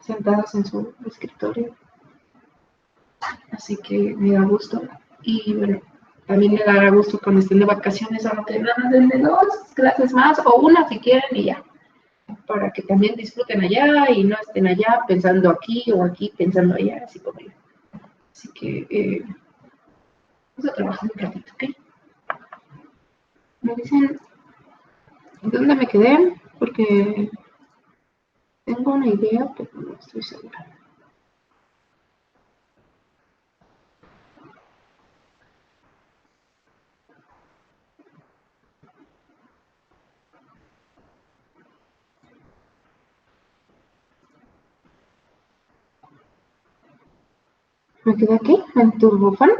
sentados en su escritorio. Así que me da gusto. Y bueno, también me dará gusto cuando estén de vacaciones, aunque nada más den de 2 clases más, o una si quieren y ya. Para que también disfruten allá y no estén allá pensando aquí o aquí pensando allá, así como yo. Así que vamos a trabajar un ratito, ¿ok? Me dicen dónde me quedé, porque tengo una idea, pero no estoy segura. Me quedé aquí, en Turbofan.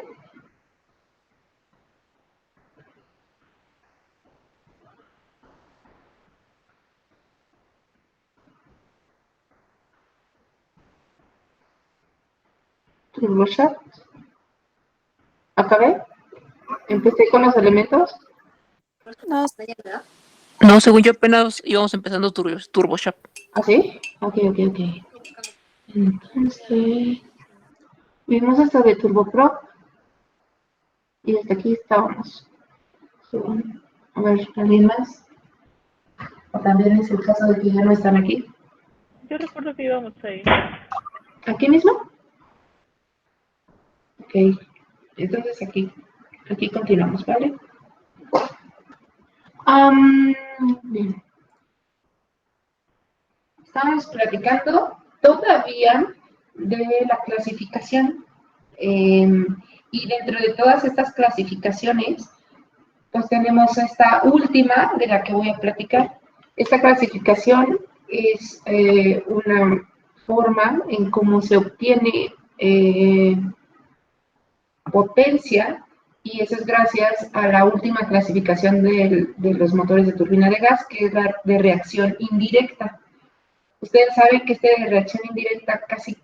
TurboShop. Acabé. Empecé con los elementos. No, según yo apenas íbamos empezando TurboShop. ¿Ah, sí? Ok. Entonces, vimos hasta de TurboPro. Y hasta aquí estábamos. A ver, ¿alguien más? O también es el caso de que ya no están aquí. Yo recuerdo que íbamos ahí. ¿Aquí mismo? Ok. Entonces aquí continuamos, ¿vale? Bien. Estamos platicando todavía de la clasificación. Y dentro de todas estas clasificaciones, pues tenemos esta última de la que voy a platicar. Esta clasificación es una forma en cómo se obtiene potencia, y eso es gracias a la última clasificación de los motores de turbina de gas, que es la de reacción indirecta. Ustedes saben que este de reacción indirecta casi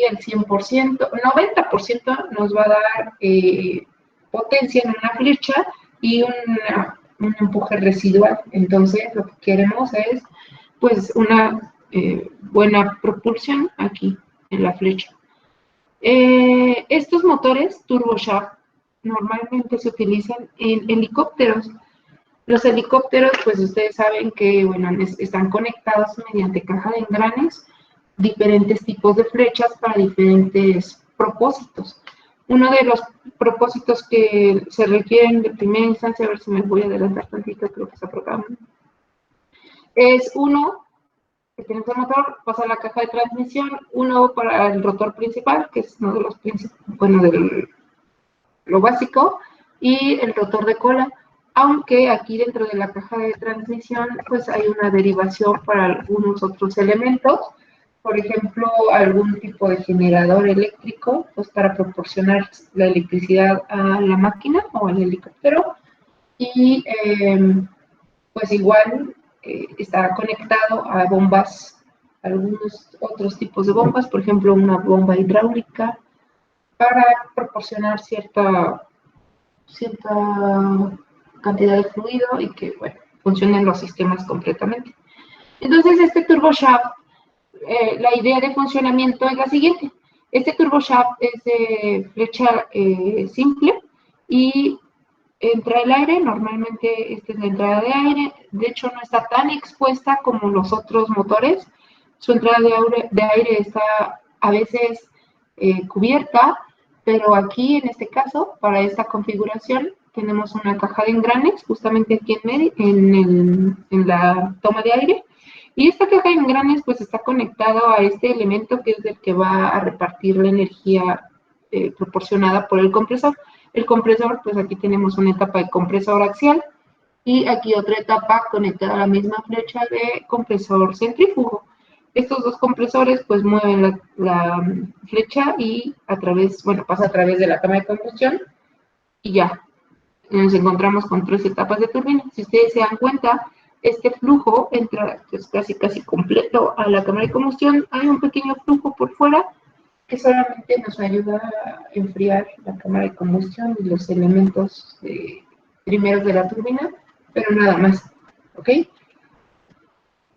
el 100%, 90% nos va a dar potencia en una flecha y un empuje residual. Entonces, lo que queremos es, pues, una buena propulsión aquí en la flecha. Estos motores turboshaft normalmente se utilizan en helicópteros. Los helicópteros, pues ustedes saben que, bueno, están conectados mediante caja de engranes, diferentes tipos de flechas para diferentes propósitos. Uno de los propósitos que se requieren de primera instancia, a ver si me voy a adelantar tantito, creo que está por acá, es uno que tiene el motor, pasa a la caja de transmisión, uno para el rotor principal, que es uno de los principales, bueno, lo básico, y el rotor de cola, aunque aquí dentro de la caja de transmisión pues hay una derivación para algunos otros elementos, por ejemplo, algún tipo de generador eléctrico, pues para proporcionar la electricidad a la máquina o al helicóptero, y pues igual está conectado a bombas, algunos otros tipos de bombas, por ejemplo, una bomba hidráulica, para proporcionar cierta cantidad de fluido y que, bueno, funcionen los sistemas completamente. Entonces, este turboshaft, la idea de funcionamiento es la siguiente. Este turboshaft es de flecha simple y entra el aire, normalmente esta es la entrada de aire, de hecho no está tan expuesta como los otros motores, su entrada de aire está a veces cubierta, pero aquí en este caso, para esta configuración, tenemos una caja de engranes justamente aquí en la toma de aire, y esta caja de engranes pues está conectado a este elemento que es el que va a repartir la energía proporcionada por el compresor. El compresor, pues aquí tenemos una etapa de compresor axial y aquí otra etapa conectada a la misma flecha de compresor centrífugo. Estos dos compresores pues mueven la flecha y pasa a través de la cama de combustión y ya. Nos encontramos con 3 etapas de turbina. Si ustedes se dan cuenta, este flujo entra pues, casi completo a la cámara de combustión. Hay un pequeño flujo por fuera que solamente nos ayuda a enfriar la cámara de combustión y los elementos primeros de la turbina, pero nada más, ¿ok?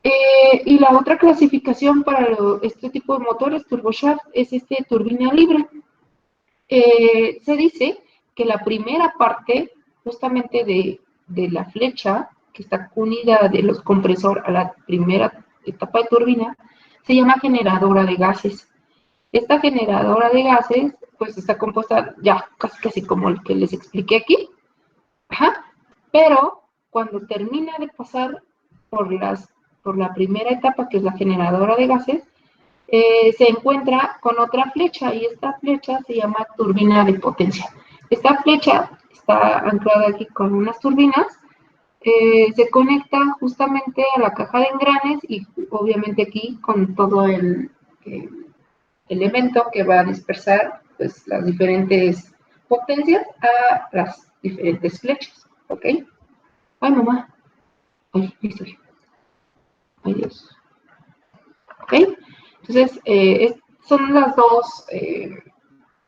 Y la otra clasificación para este tipo de motores turboshaft es turbina libre. Se dice que la primera parte justamente de la flecha que está unida de los compresor a la primera etapa de turbina se llama generadora de gases. Esta generadora de gases pues está compuesta ya casi como el que les expliqué aquí. Ajá. Pero cuando termina de pasar por la primera etapa, que es la generadora de gases, se encuentra con otra flecha y esta flecha se llama turbina de potencia. Esta flecha está anclada aquí con unas turbinas, se conecta justamente a la caja de engranes y obviamente aquí con todo el elemento que va a dispersar pues, las diferentes potencias a las diferentes flechas, ¿ok? Ay, mamá. Ay, ahí estoy. Ay, Dios. ¿Ok? Entonces, son las dos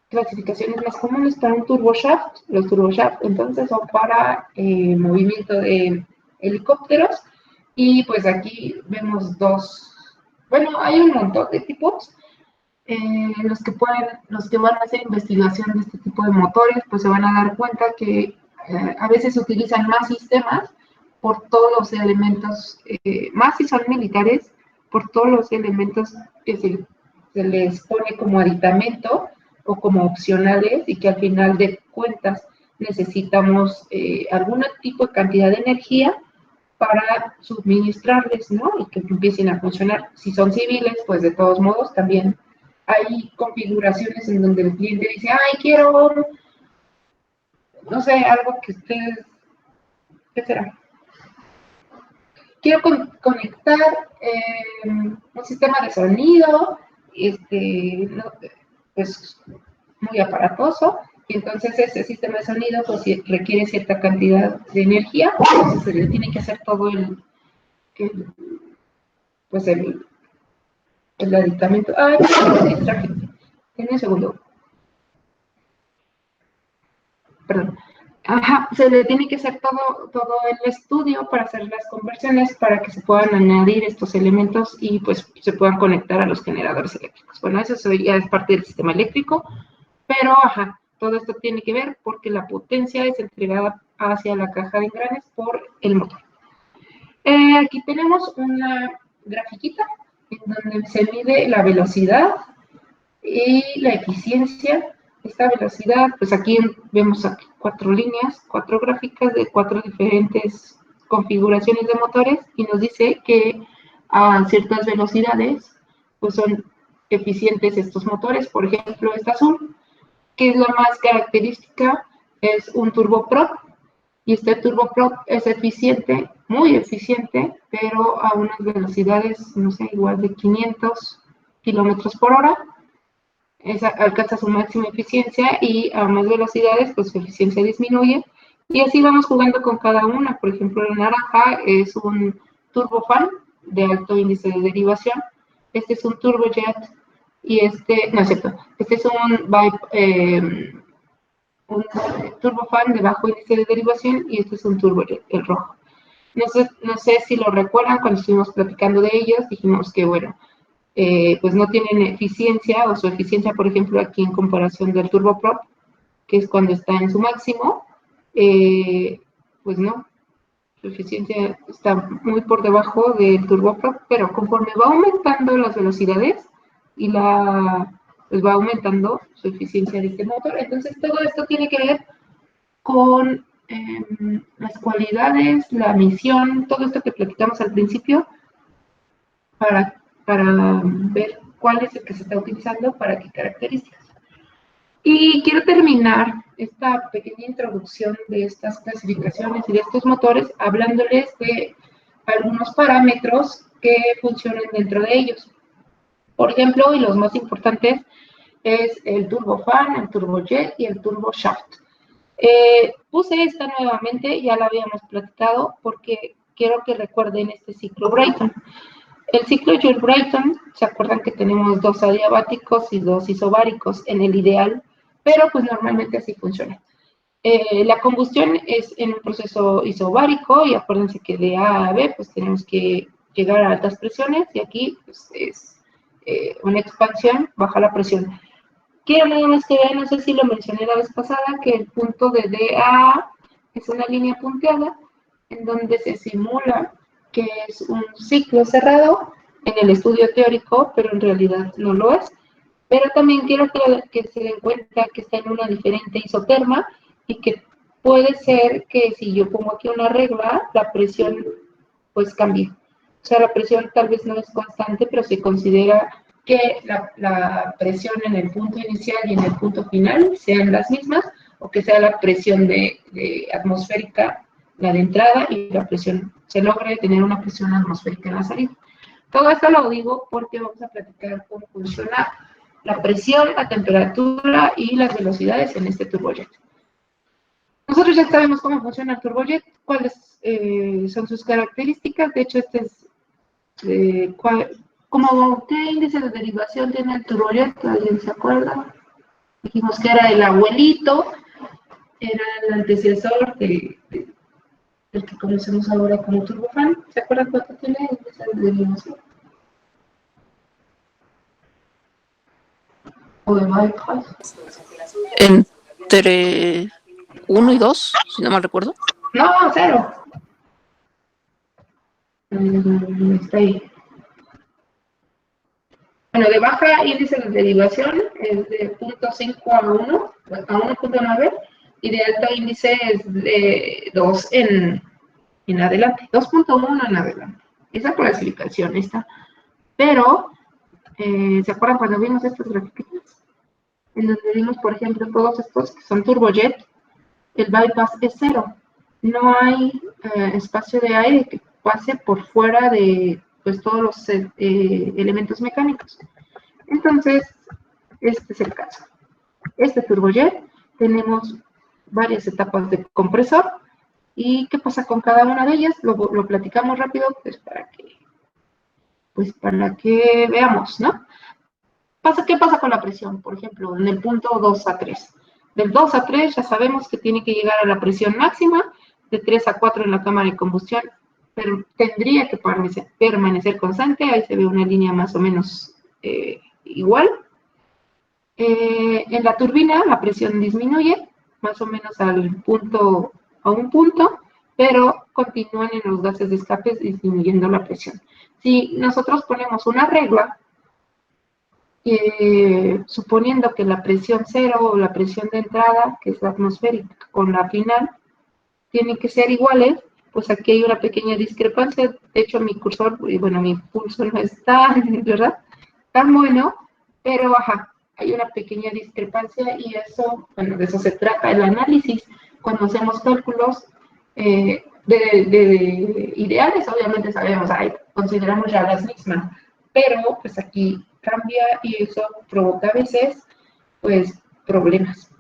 clasificaciones más comunes para un turboshaft. Los turboshaft, entonces, son para movimiento de helicópteros. Y pues aquí vemos bueno, hay un montón de tipos. Los que van a hacer investigación de este tipo de motores, pues se van a dar cuenta que a veces se utilizan más sistemas por todos los elementos, más si son militares, por todos los elementos que se les pone como aditamento o como opcionales y que al final de cuentas necesitamos algún tipo de cantidad de energía para suministrarles, ¿no? Y que empiecen a funcionar. Si son civiles, pues de todos modos también hay configuraciones en donde el cliente dice, ay, quiero, no sé, algo que ustedes, ¿qué será? Quiero conectar un sistema de sonido, no, pues muy aparatoso, y entonces ese sistema de sonido pues requiere cierta cantidad de energía, entonces se le tiene que hacer todo pues el aditamento. Ay, me distraje. En un segundo. Perdón. Ajá, se le tiene que hacer todo el estudio para hacer las conversiones para que se puedan añadir estos elementos y pues se puedan conectar a los generadores eléctricos. Bueno, eso ya es parte del sistema eléctrico, pero ajá, todo esto tiene que ver porque la potencia es entregada hacia la caja de engranes por el motor. Aquí tenemos una grafiquita en donde se mide la velocidad y la eficiencia. Esta velocidad, pues aquí vemos aquí 4 líneas, 4 gráficas de 4 diferentes configuraciones de motores y nos dice que a ciertas velocidades pues son eficientes estos motores. Por ejemplo, esta azul, que es la más característica, es un turboprop y este turboprop es eficiente, muy eficiente, pero a unas velocidades, no sé, igual de 500 kilómetros por hora. Alcanza su máxima eficiencia y a más velocidades, pues su eficiencia disminuye. Y así vamos jugando con cada una. Por ejemplo, el naranja es un turbofan de alto índice de derivación. Este es un turbojet y no es cierto, este es un turbofan de bajo índice de derivación y este es un turbojet, el rojo. No sé si lo recuerdan cuando estuvimos platicando de ellos, dijimos que, bueno, pues no tienen eficiencia o su eficiencia, por ejemplo, aquí en comparación del turboprop, que es cuando está en su máximo, pues no, su eficiencia está muy por debajo del turboprop, pero conforme va aumentando las velocidades y pues va aumentando su eficiencia de este motor. Entonces todo esto tiene que ver con las cualidades, la misión, todo esto que platicamos al principio, para ver cuál es el que se está utilizando para qué características. Y quiero terminar esta pequeña introducción de estas clasificaciones y de estos motores hablándoles de algunos parámetros que funcionan dentro de ellos. Por ejemplo, y los más importantes es el turbofan, el turbojet y el turboshaft. Puse esta nuevamente, ya la habíamos platicado, porque quiero que recuerden este ciclo Brayton. El ciclo Joule-Brayton, ¿se acuerdan que tenemos 2 adiabáticos y 2 isobáricos en el ideal? Pero pues normalmente así funciona. La combustión es en un proceso isobárico y acuérdense que de A a B pues tenemos que llegar a altas presiones y aquí pues, es una expansión, baja la presión. Quiero nada más que vean, no sé si lo mencioné la vez pasada, que el punto de DA es una línea punteada en donde se simula que es un ciclo cerrado en el estudio teórico, pero en realidad no lo es. Pero también quiero que se den cuenta que está en una diferente isoterma y que puede ser que si yo pongo aquí una regla, la presión pues cambie. O sea, la presión tal vez no es constante, pero se considera que la presión en el punto inicial y en el punto final sean las mismas, o que sea la presión de atmosférica, la de entrada, y la presión, se logre tener una presión atmosférica en la salida. Todo esto lo digo porque vamos a platicar cómo funciona la presión, la temperatura y las velocidades en este turbojet. Nosotros ya sabemos cómo funciona el turbojet, cuáles son sus características. De hecho, este es como qué índice de derivación tiene el turbojet, ¿alguien se acuerda? Dijimos que era el abuelito, era el antecesor del que conocemos ahora como turbofan. ¿Se acuerdan cuánto tiene el índice de derivación? O de bypass. Entre 1 y 2, si no mal recuerdo. No, cero. Está ahí. Bueno, de baja índice de derivación es de 0.5 a 1, a 1.9, y de alto índice es de 2 en adelante, 2.1 en adelante. Esa clasificación está. Pero, ¿se acuerdan cuando vimos estos grafiquitos? En donde vimos, por ejemplo, todos estos que son turbojet, el bypass es cero. No hay espacio de aire que pase por fuera de pues, todos los elementos mecánicos. Entonces, este es el caso. Este turbojet, tenemos varias etapas de compresor. ¿Y qué pasa con cada una de ellas? Lo platicamos rápido, pues para que veamos, ¿no? ¿Qué pasa con la presión? Por ejemplo, en el punto 2 a 3. Del 2 a 3 ya sabemos que tiene que llegar a la presión máxima, de 3 a 4 en la cámara de combustión, pero tendría que permanecer constante. Ahí se ve una línea más o menos igual. En la turbina la presión disminuye más o menos a un punto, pero continúan en los gases de escape disminuyendo la presión. Si nosotros ponemos una regla, suponiendo que la presión cero o la presión de entrada, que es la atmosférica, con la final, tienen que ser iguales, pues aquí hay una pequeña discrepancia. De hecho, mi cursor, bueno, mi pulso no está, ¿verdad? Tan bueno, pero ajá, hay una pequeña discrepancia y eso, bueno, de eso se trata el análisis. Cuando hacemos cálculos de ideales, obviamente sabemos, consideramos ya las mismas, pero pues aquí cambia y eso provoca a veces, pues, problemas.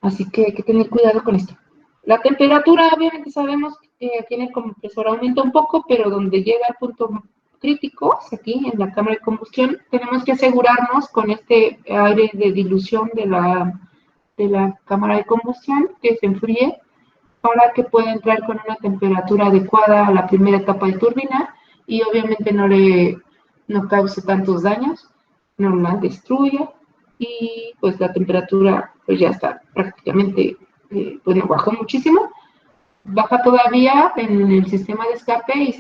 Así que hay que tener cuidado con esto. La temperatura, obviamente sabemos que aquí en el compresor aumenta un poco, pero donde llega al punto crítico, aquí en la cámara de combustión, tenemos que asegurarnos con este aire de dilución de la cámara de combustión que se enfríe para que pueda entrar con una temperatura adecuada a la primera etapa de turbina y obviamente no cause tantos daños, no la destruya y pues la temperatura pues ya está prácticamente, bueno, bajó muchísimo, baja todavía en el sistema de escape y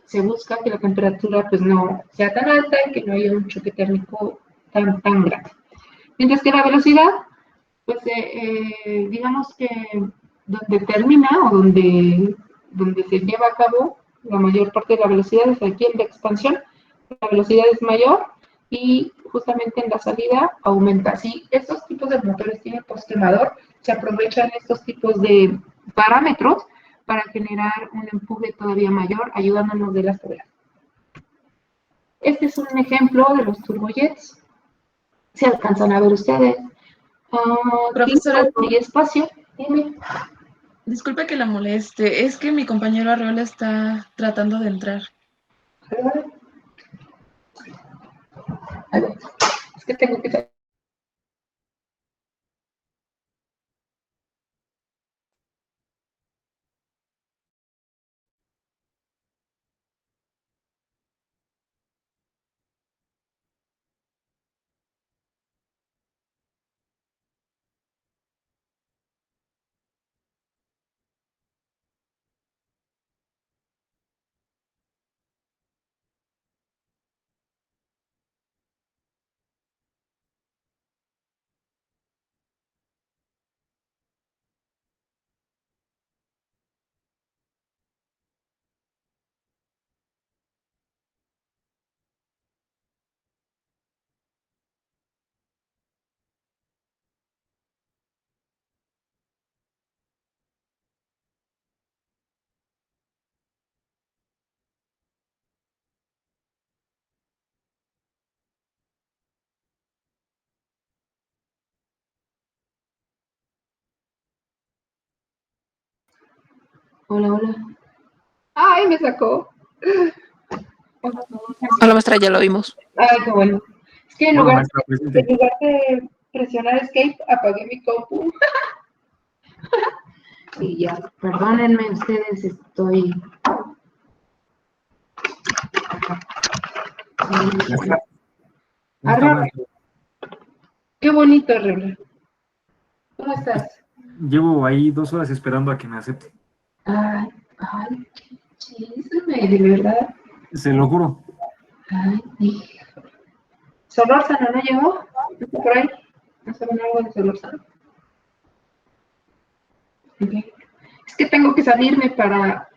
se busca que la temperatura pues no sea tan alta y que no haya un choque térmico tan grande. Mientras que la velocidad, pues digamos que donde termina o donde se lleva a cabo la mayor parte de la velocidad es aquí en la expansión, la velocidad es mayor y justamente en la salida aumenta. Si estos tipos de motores tienen postquemador, se aprovechan estos tipos de parámetros para generar un empuje todavía mayor, ayudándonos de las tareas. Este es un ejemplo de los turbojets. Se alcanzan a ver ustedes. Profesora, Y espacio. Dime. disculpe que la moleste, es que mi compañero Arreola está tratando de entrar. A ver, es que tengo que Hola, hola. ¡Ay, me sacó! A la maestra ya lo vimos. Ay, qué bueno. Es que Hola, maestra presente. en lugar de presionar escape, apagué mi compu. Y ya, perdónenme ustedes, estoy... Maestra, Arre, maestra, qué bonito, Arre. ¿Cómo estás? llevo ahí 2 horas esperando a que me acepte. Ay, ay, chisme, de verdad. Se lo juro. Ay, hijo. Solórzano, ¿no llegó? ¿No está por ahí? ¿No saben algo de Solórzano? Ok. Es que tengo que salirme para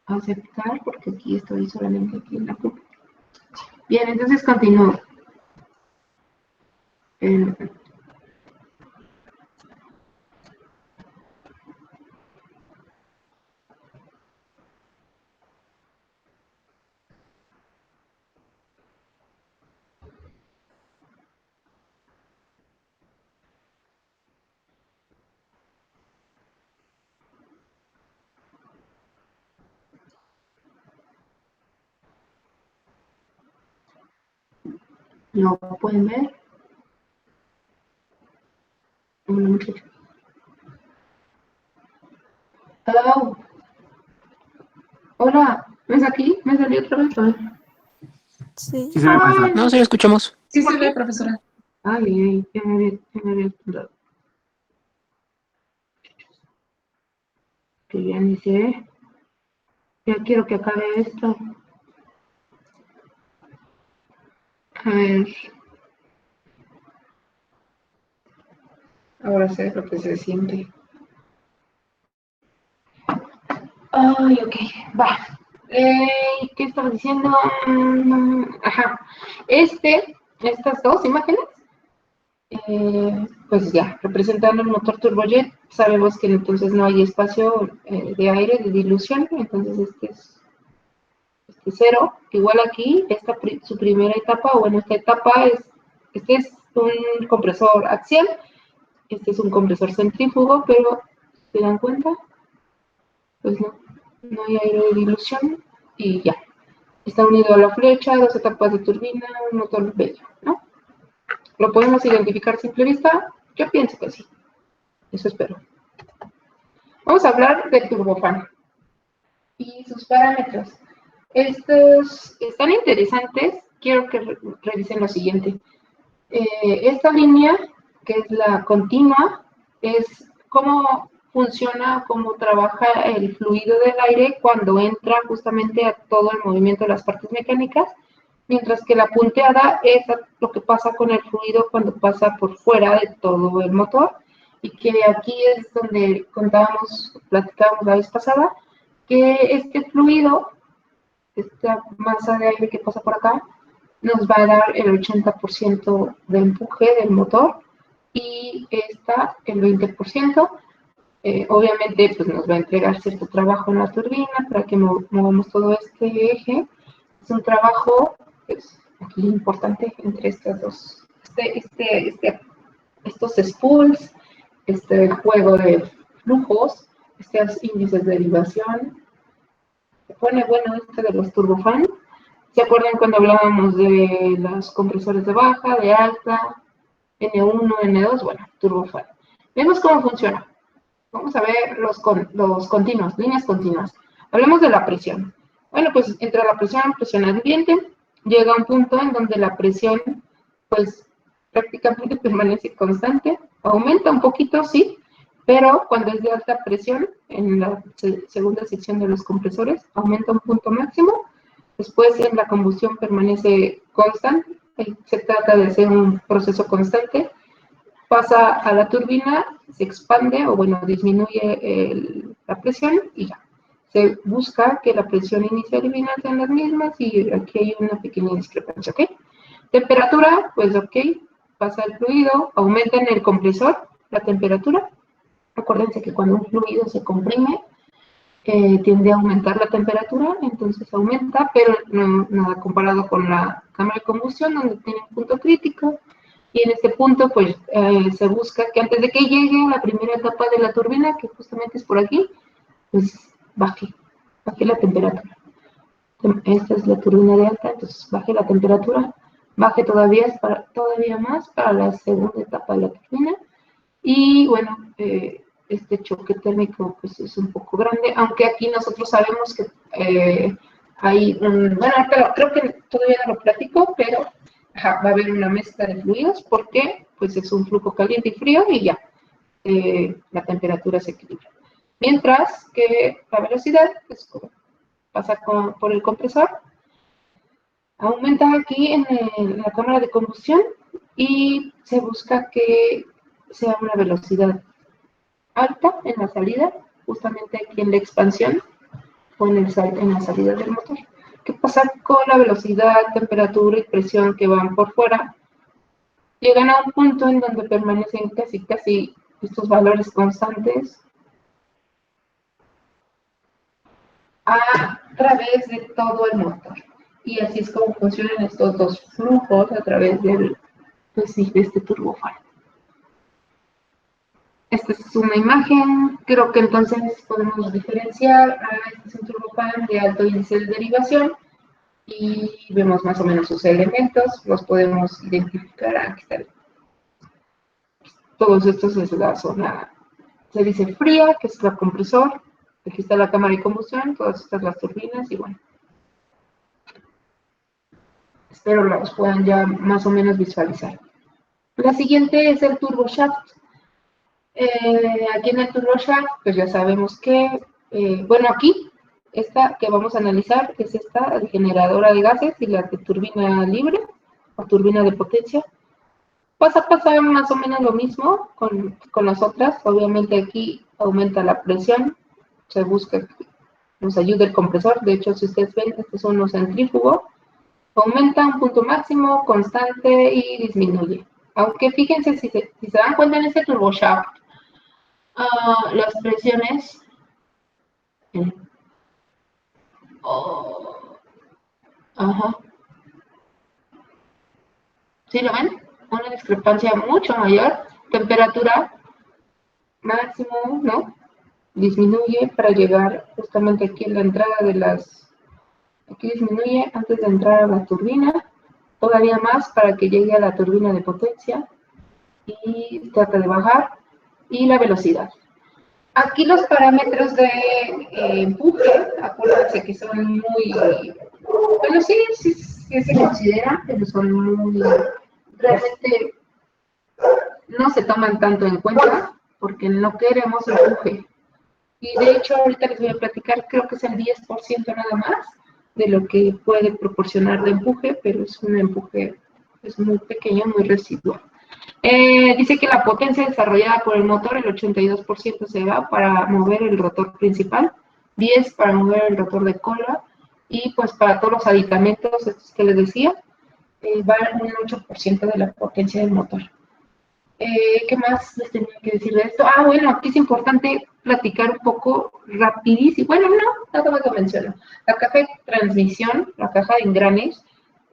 aceptar, porque aquí estoy solamente aquí en la CUP. Bien, entonces continúo. Eh, ¿Lo pueden ver? Hola, muchacho. Hello. Hola, ¿ves aquí? Me salió otra vez. A ver. Sí. Sí se ve, maestra. No, sí lo escuchamos. Sí se ve, profesora. Ay, ay, ya me había apuntado. Que bien dice, ya quiero que acabe esto. A ver, ahora sé lo que se siente. Ay, ok, va. ¿Qué estaba diciendo? Ajá. Estas dos imágenes, pues ya, representando el motor turbojet, sabemos que entonces no hay espacio de aire, de dilución, entonces este cero. Igual aquí, su primera etapa, o bueno, esta etapa este es un compresor axial, este es un compresor centrífugo, pero ¿se dan cuenta? Pues no hay aire de dilución y ya. Está unido a la flecha, 2 etapas de turbina, un motor bello, ¿no? ¿Lo podemos identificar a simple vista? Yo pienso que sí, eso espero. Vamos a hablar del turbofan y sus parámetros. Estos están interesantes, quiero que revisen lo siguiente. Esta línea, que es la continua, es cómo funciona, cómo trabaja el fluido del aire cuando entra justamente a todo el movimiento de las partes mecánicas, mientras que la punteada es lo que pasa con el fluido cuando pasa por fuera de todo el motor, y que aquí es donde platicábamos la vez pasada, que este fluido, esta masa de aire que pasa por acá, nos va a dar el 80% de empuje del motor y esta el 20%. Obviamente, pues nos va a entregar cierto trabajo en la turbina para que movamos todo este eje. Es un trabajo, pues, aquí importante entre estas dos, estos spools, este juego de flujos, estos índices de derivación. Se pone bueno este de los turbofan. ¿Se acuerdan cuando hablábamos de los compresores de baja, de alta, N1, N2? Bueno, turbofan. Vemos cómo funciona. Vamos a ver los continuos, líneas continuas. Hablemos de la presión. Bueno, pues entre la presión ambiente, llega un punto en donde la presión, pues prácticamente permanece constante, aumenta un poquito, sí, pero cuando es de alta presión, en la segunda sección de los compresores, aumenta un punto máximo. Después en la combustión permanece constante, se trata de hacer un proceso constante, pasa a la turbina, se expande o bueno, disminuye la presión y ya. Se busca que la presión inicial y final sean las mismas y aquí hay una pequeña discrepancia, ¿ok? Temperatura, pues ok, pasa el fluido, aumenta en el compresor la temperatura. Acuérdense que cuando un fluido se comprime, tiende a aumentar la temperatura, entonces aumenta, pero no nada comparado con la cámara de combustión, donde tiene un punto crítico. Y en este punto, pues, se busca que antes de que llegue a la primera etapa de la turbina, que justamente es por aquí, pues baje la temperatura. Esta es la turbina de alta, entonces baje la temperatura, baje todavía más para la segunda etapa de la turbina. Y bueno, este choque térmico pues es un poco grande, aunque aquí nosotros sabemos que hay bueno, creo que todavía no lo platico, pero va a haber una mezcla de fluidos porque pues es un flujo caliente y frío y ya, la temperatura se equilibra. Mientras que la velocidad pues, pasa por el compresor, aumenta aquí en la cámara de combustión y se busca que sea una velocidad alta en la salida, justamente aquí en la expansión o en la salida del motor. ¿Qué pasa con la velocidad, temperatura y presión que van por fuera? Llegan a un punto en donde permanecen casi estos valores constantes a través de todo el motor. Y así es como funcionan estos dos flujos a través de este turbofan. Esta es una imagen, creo que entonces podemos diferenciar, este es un turbofan de alto índice de derivación y vemos más o menos sus elementos, los podemos identificar, aquí están. Todos estos es la zona, se dice fría, que es el compresor, aquí está la cámara de combustión, todas estas las turbinas y bueno. Espero los puedan ya más o menos visualizar. La siguiente es el turboshaft. Aquí en el turboshaft, pues ya sabemos que, bueno, aquí, esta que vamos a analizar es esta generadora de gases y la de turbina libre o turbina de potencia. Pasa a pasar más o menos lo mismo con las otras. Obviamente aquí aumenta la presión, se busca que nos ayude el compresor. De hecho, si ustedes ven, este es un centrífugo. Aumenta un punto máximo, constante y disminuye. Aunque fíjense, si se dan cuenta en este turboshaft, las presiones ajá. ¿Sí lo ven? Una discrepancia mucho mayor. Temperatura máximo, ¿no? Disminuye para llegar justamente aquí en la entrada de las... Aquí disminuye antes de entrar a la turbina. Todavía más para que llegue a la turbina de potencia. Y trata de bajar. Y la velocidad. Aquí los parámetros de empuje, acuérdense que son muy, bueno, sí se consideran, pero son muy, realmente no se toman tanto en cuenta porque no queremos empuje. Y de hecho, ahorita les voy a platicar, creo que es el 10% nada más de lo que puede proporcionar de empuje, pero es un empuje es muy pequeño, muy residual. Dice que la potencia desarrollada por el motor, el 82% se va para mover el rotor principal, 10% para mover el rotor de cola, y pues para todos los aditamentos estos que les decía, va un 8% de la potencia del motor. ¿Qué más les tenía que decir de esto? Bueno, aquí es importante platicar un poco rapidísimo. Bueno, no, nada más lo menciono. La caja de transmisión, la caja de engranes,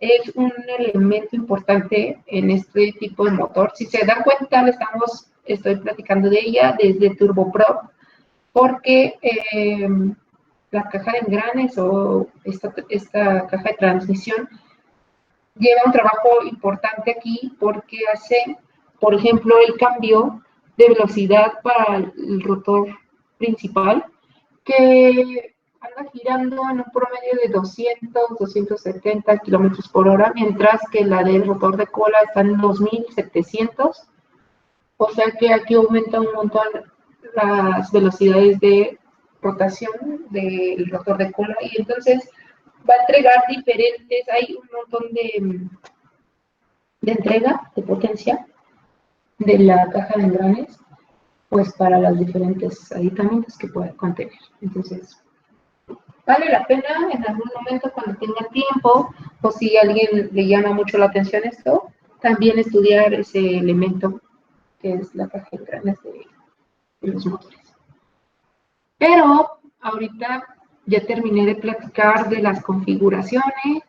es un elemento importante en este tipo de motor. Si se dan cuenta, estoy platicando de ella desde TurboProp, porque la caja de engranes o esta caja de transmisión lleva un trabajo importante aquí porque hace, por ejemplo, el cambio de velocidad para el rotor principal, que anda girando en un promedio de 270 kilómetros por hora, mientras que la del rotor de cola está en 2700. O sea que aquí aumenta un montón las velocidades de rotación del rotor de cola y entonces va a entregar diferentes, hay un montón de entrega de potencia de la caja de engranes, pues para los diferentes aditamentos que puede contener. Entonces, vale la pena en algún momento cuando tengan tiempo o si a alguien le llama mucho la atención esto, también estudiar ese elemento que es la caja de engranes de los motores. Pero ahorita ya terminé de platicar de las configuraciones,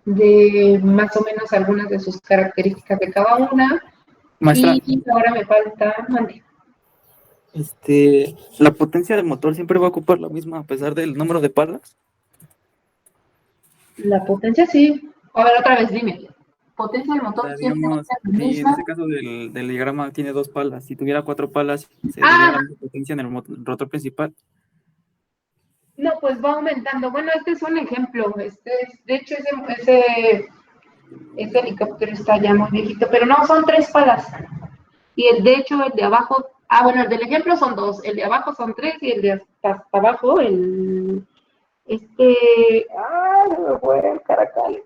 de más o menos algunas de sus características de cada una. Maestra. Y ahora me falta... La potencia del motor siempre va a ocupar la misma a pesar del número de palas. La potencia sí. A ver, otra vez, dime. Potencia del O motor sea, siempre va a digamos, ser la si en misma. este caso del diagrama tiene 2 palas, si tuviera 4 palas, sería Ah, la misma potencia en el rotor principal. no, pues va aumentando. Bueno, este es un ejemplo. De hecho, ese helicóptero está ya muy viejito, pero no, son 3 palas. Y de hecho, el de abajo, bueno, el del ejemplo son 2. El de abajo son 3 y el de hasta abajo, no me fue el Caracal,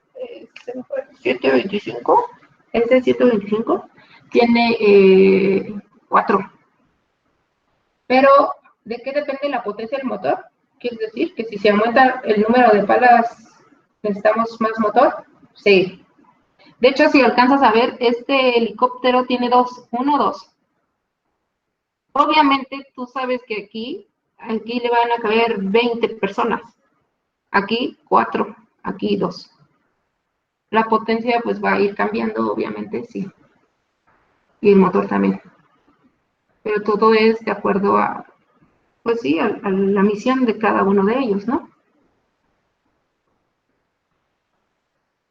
se me fue, 725. Ese 725 tiene 4. Pero, ¿de qué depende la potencia del motor? Quiere decir que si se aumenta el número de palas, ¿necesitamos más motor? Sí. De hecho, si alcanzas a ver, este helicóptero tiene 2. Obviamente, tú sabes que aquí le van a caber 20 personas. Aquí 4, aquí 2. La potencia pues va a ir cambiando, obviamente, sí. Y el motor también. Pero todo es de acuerdo a, pues sí, a la misión de cada uno de ellos, ¿no?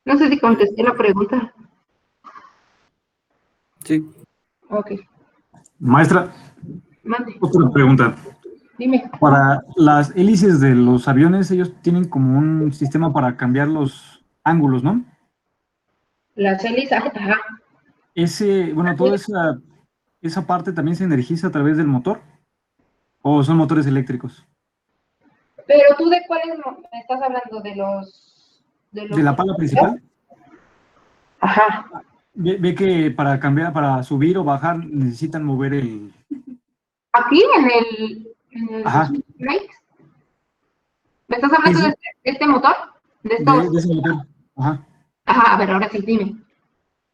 No sé si contesté la pregunta. Sí. Ok, Maestra, mande, otra pregunta. dime. Para las hélices de los aviones, ellos tienen como un sistema para cambiar los ángulos, ¿no? Las hélices, ajá. Bueno, toda esa parte también se energiza a través del motor, ¿o son motores eléctricos? Pero tú de cuáles me estás hablando, de De los la pala principal, Ajá. ve que para cambiar, para subir o bajar, necesitan mover el... Aquí en el Ajá, Switchblade, ¿me estás hablando de ese, este motor? De estos. de ese motor. Ajá. Ajá, a ver, ahora sí, dime.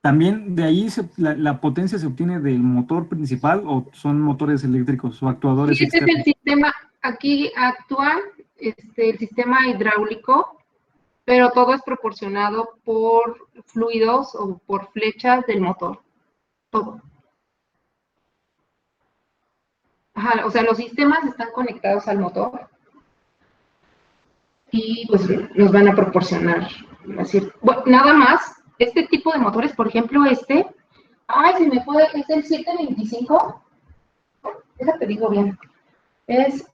También de ahí la potencia se obtiene del motor principal o son motores eléctricos o Sí, actuadores este es el externos. sistema, aquí actúa el sistema hidráulico, pero todo es proporcionado por fluidos o por flechas del motor, todo. Ajá, o sea, los sistemas están conectados al motor y pues nos van a proporcionar, bueno, nada más, este tipo de motores, por ejemplo, se me fue, es el 725, déjate digo bien, es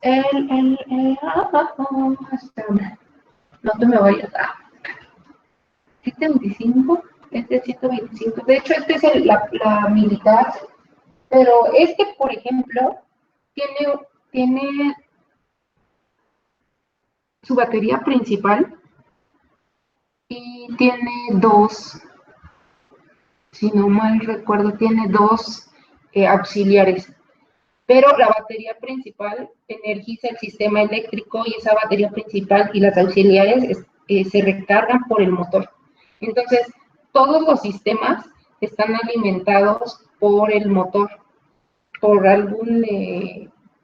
espérame, no te me vayas, 725, este es 125. De hecho, este es la militar, pero por ejemplo, tiene su batería principal y tiene si no mal recuerdo, tiene dos auxiliares. Pero la batería principal energiza el sistema eléctrico y esa batería principal y las auxiliares se recargan por el motor. Entonces, todos los sistemas están alimentados por el motor, por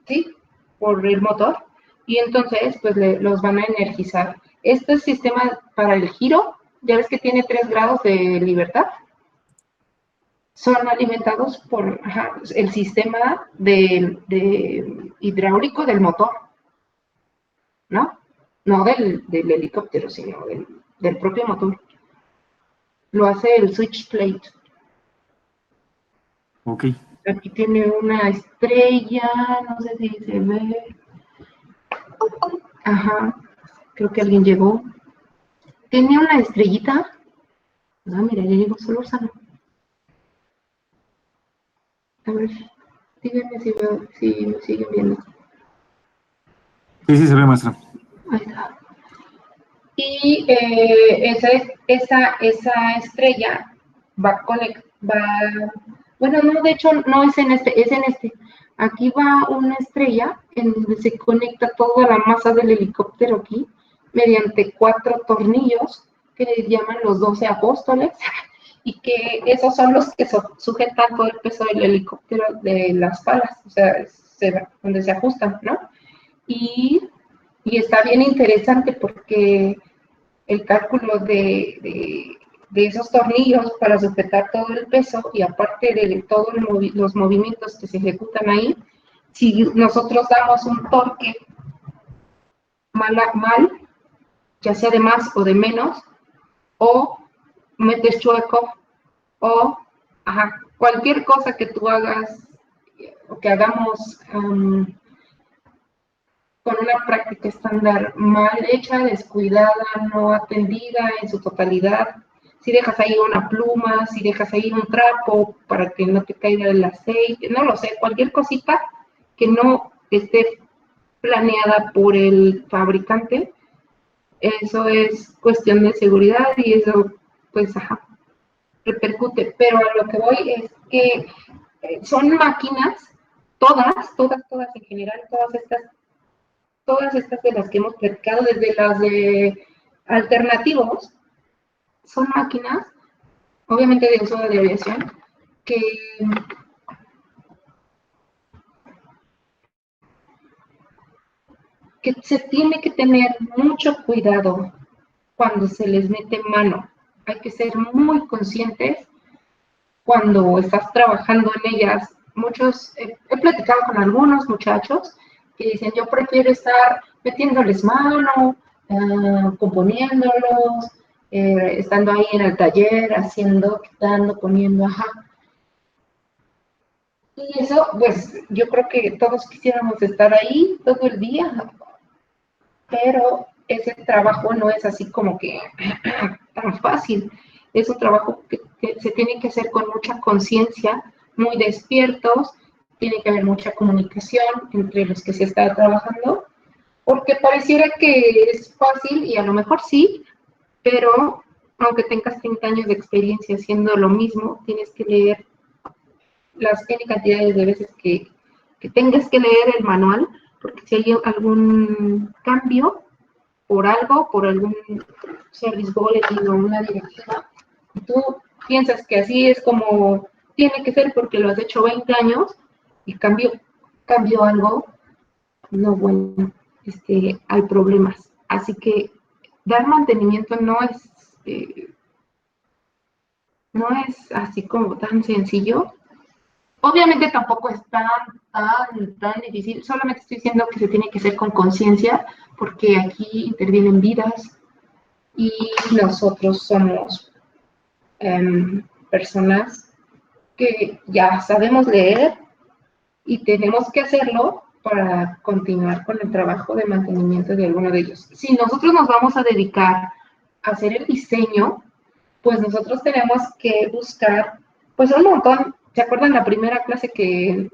sí, por el motor, y entonces, pues los van a energizar. Este sistema para el giro, ya ves que tiene 3 grados de libertad, son alimentados por el sistema de hidráulico del motor, ¿no? No del helicóptero, sino del propio motor. Lo hace el switch plate. Ok. Aquí tiene una estrella, no sé si se ve. Ajá, creo que alguien llegó. Tiene una estrellita. Ah, mira, ya llegó Solórzano. A ver, díganme si me siguen viendo. Sí, sí, se ve, maestra. Ahí está. Y esa estrella bueno, no, de hecho no es en es en este. Aquí va una estrella en donde se conecta toda la masa del helicóptero aquí mediante 4 tornillos que le llaman los 12 apóstoles y que esos son los que sujetan todo el peso del helicóptero de las palas, o sea, donde se ajustan, ¿no? Y está bien interesante porque el cálculo de esos tornillos para sujetar todo el peso y aparte de todos los movimientos que se ejecutan ahí, si nosotros damos un torque mal, ya sea de más o de menos, o metes chueco, o cualquier cosa que tú hagas o que hagamos con una práctica estándar mal hecha, descuidada, no atendida en su totalidad. Si dejas ahí una pluma, si dejas ahí un trapo para que no te caiga el aceite, no lo sé, cualquier cosita que no esté planeada por el fabricante, eso es cuestión de seguridad y eso, pues, repercute. Pero a lo que voy es que son máquinas, todas en general, todas estas de las que hemos platicado, desde las de alternativos, son máquinas, obviamente de uso de aviación, que se tiene que tener mucho cuidado cuando se les mete mano. Hay que ser muy conscientes cuando estás trabajando en ellas. He platicado con algunos muchachos que dicen, yo prefiero estar metiéndoles mano, componiéndolos, estando ahí en el taller, haciendo, quitando, poniendo, Y eso, pues, yo creo que todos quisiéramos estar ahí todo el día, pero ese trabajo no es así como que tan fácil. Es un trabajo que se tiene que hacer con mucha conciencia, muy despiertos, tiene que haber mucha comunicación entre los que se está trabajando, porque pareciera que es fácil y a lo mejor sí, pero aunque tengas 30 años de experiencia haciendo lo mismo, tienes que leer las N cantidades de veces que tengas que leer el manual, porque si hay algún cambio por algo, por algún service bulletin o una directiva, y tú piensas que así es como tiene que ser porque lo has hecho 20 años y cambió algo, no, bueno, hay problemas. Así que dar mantenimiento no es así como tan sencillo. Obviamente tampoco es tan difícil, solamente estoy diciendo que se tiene que hacer con conciencia, porque aquí intervienen vidas y nosotros somos personas que ya sabemos leer y tenemos que hacerlo para continuar con el trabajo de mantenimiento de alguno de ellos. Si nosotros nos vamos a dedicar a hacer el diseño, pues nosotros tenemos que buscar, pues un montón. ¿Se acuerdan la primera clase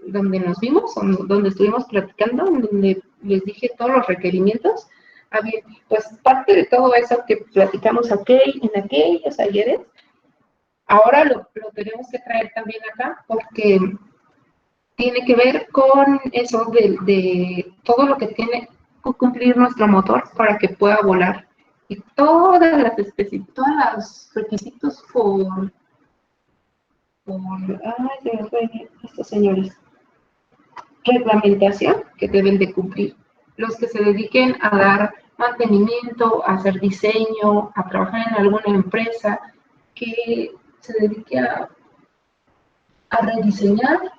donde nos vimos, donde estuvimos platicando, donde les dije todos los requerimientos? Pues parte de todo eso que platicamos en aquellos ayeres, ahora lo tenemos que traer también acá, porque tiene que ver con eso de todo lo que tiene que cumplir nuestro motor para que pueda volar. Y todos los requisitos por estos señores, reglamentación que deben de cumplir. Los que se dediquen a dar mantenimiento, a hacer diseño, a trabajar en alguna empresa que se dedique a rediseñar,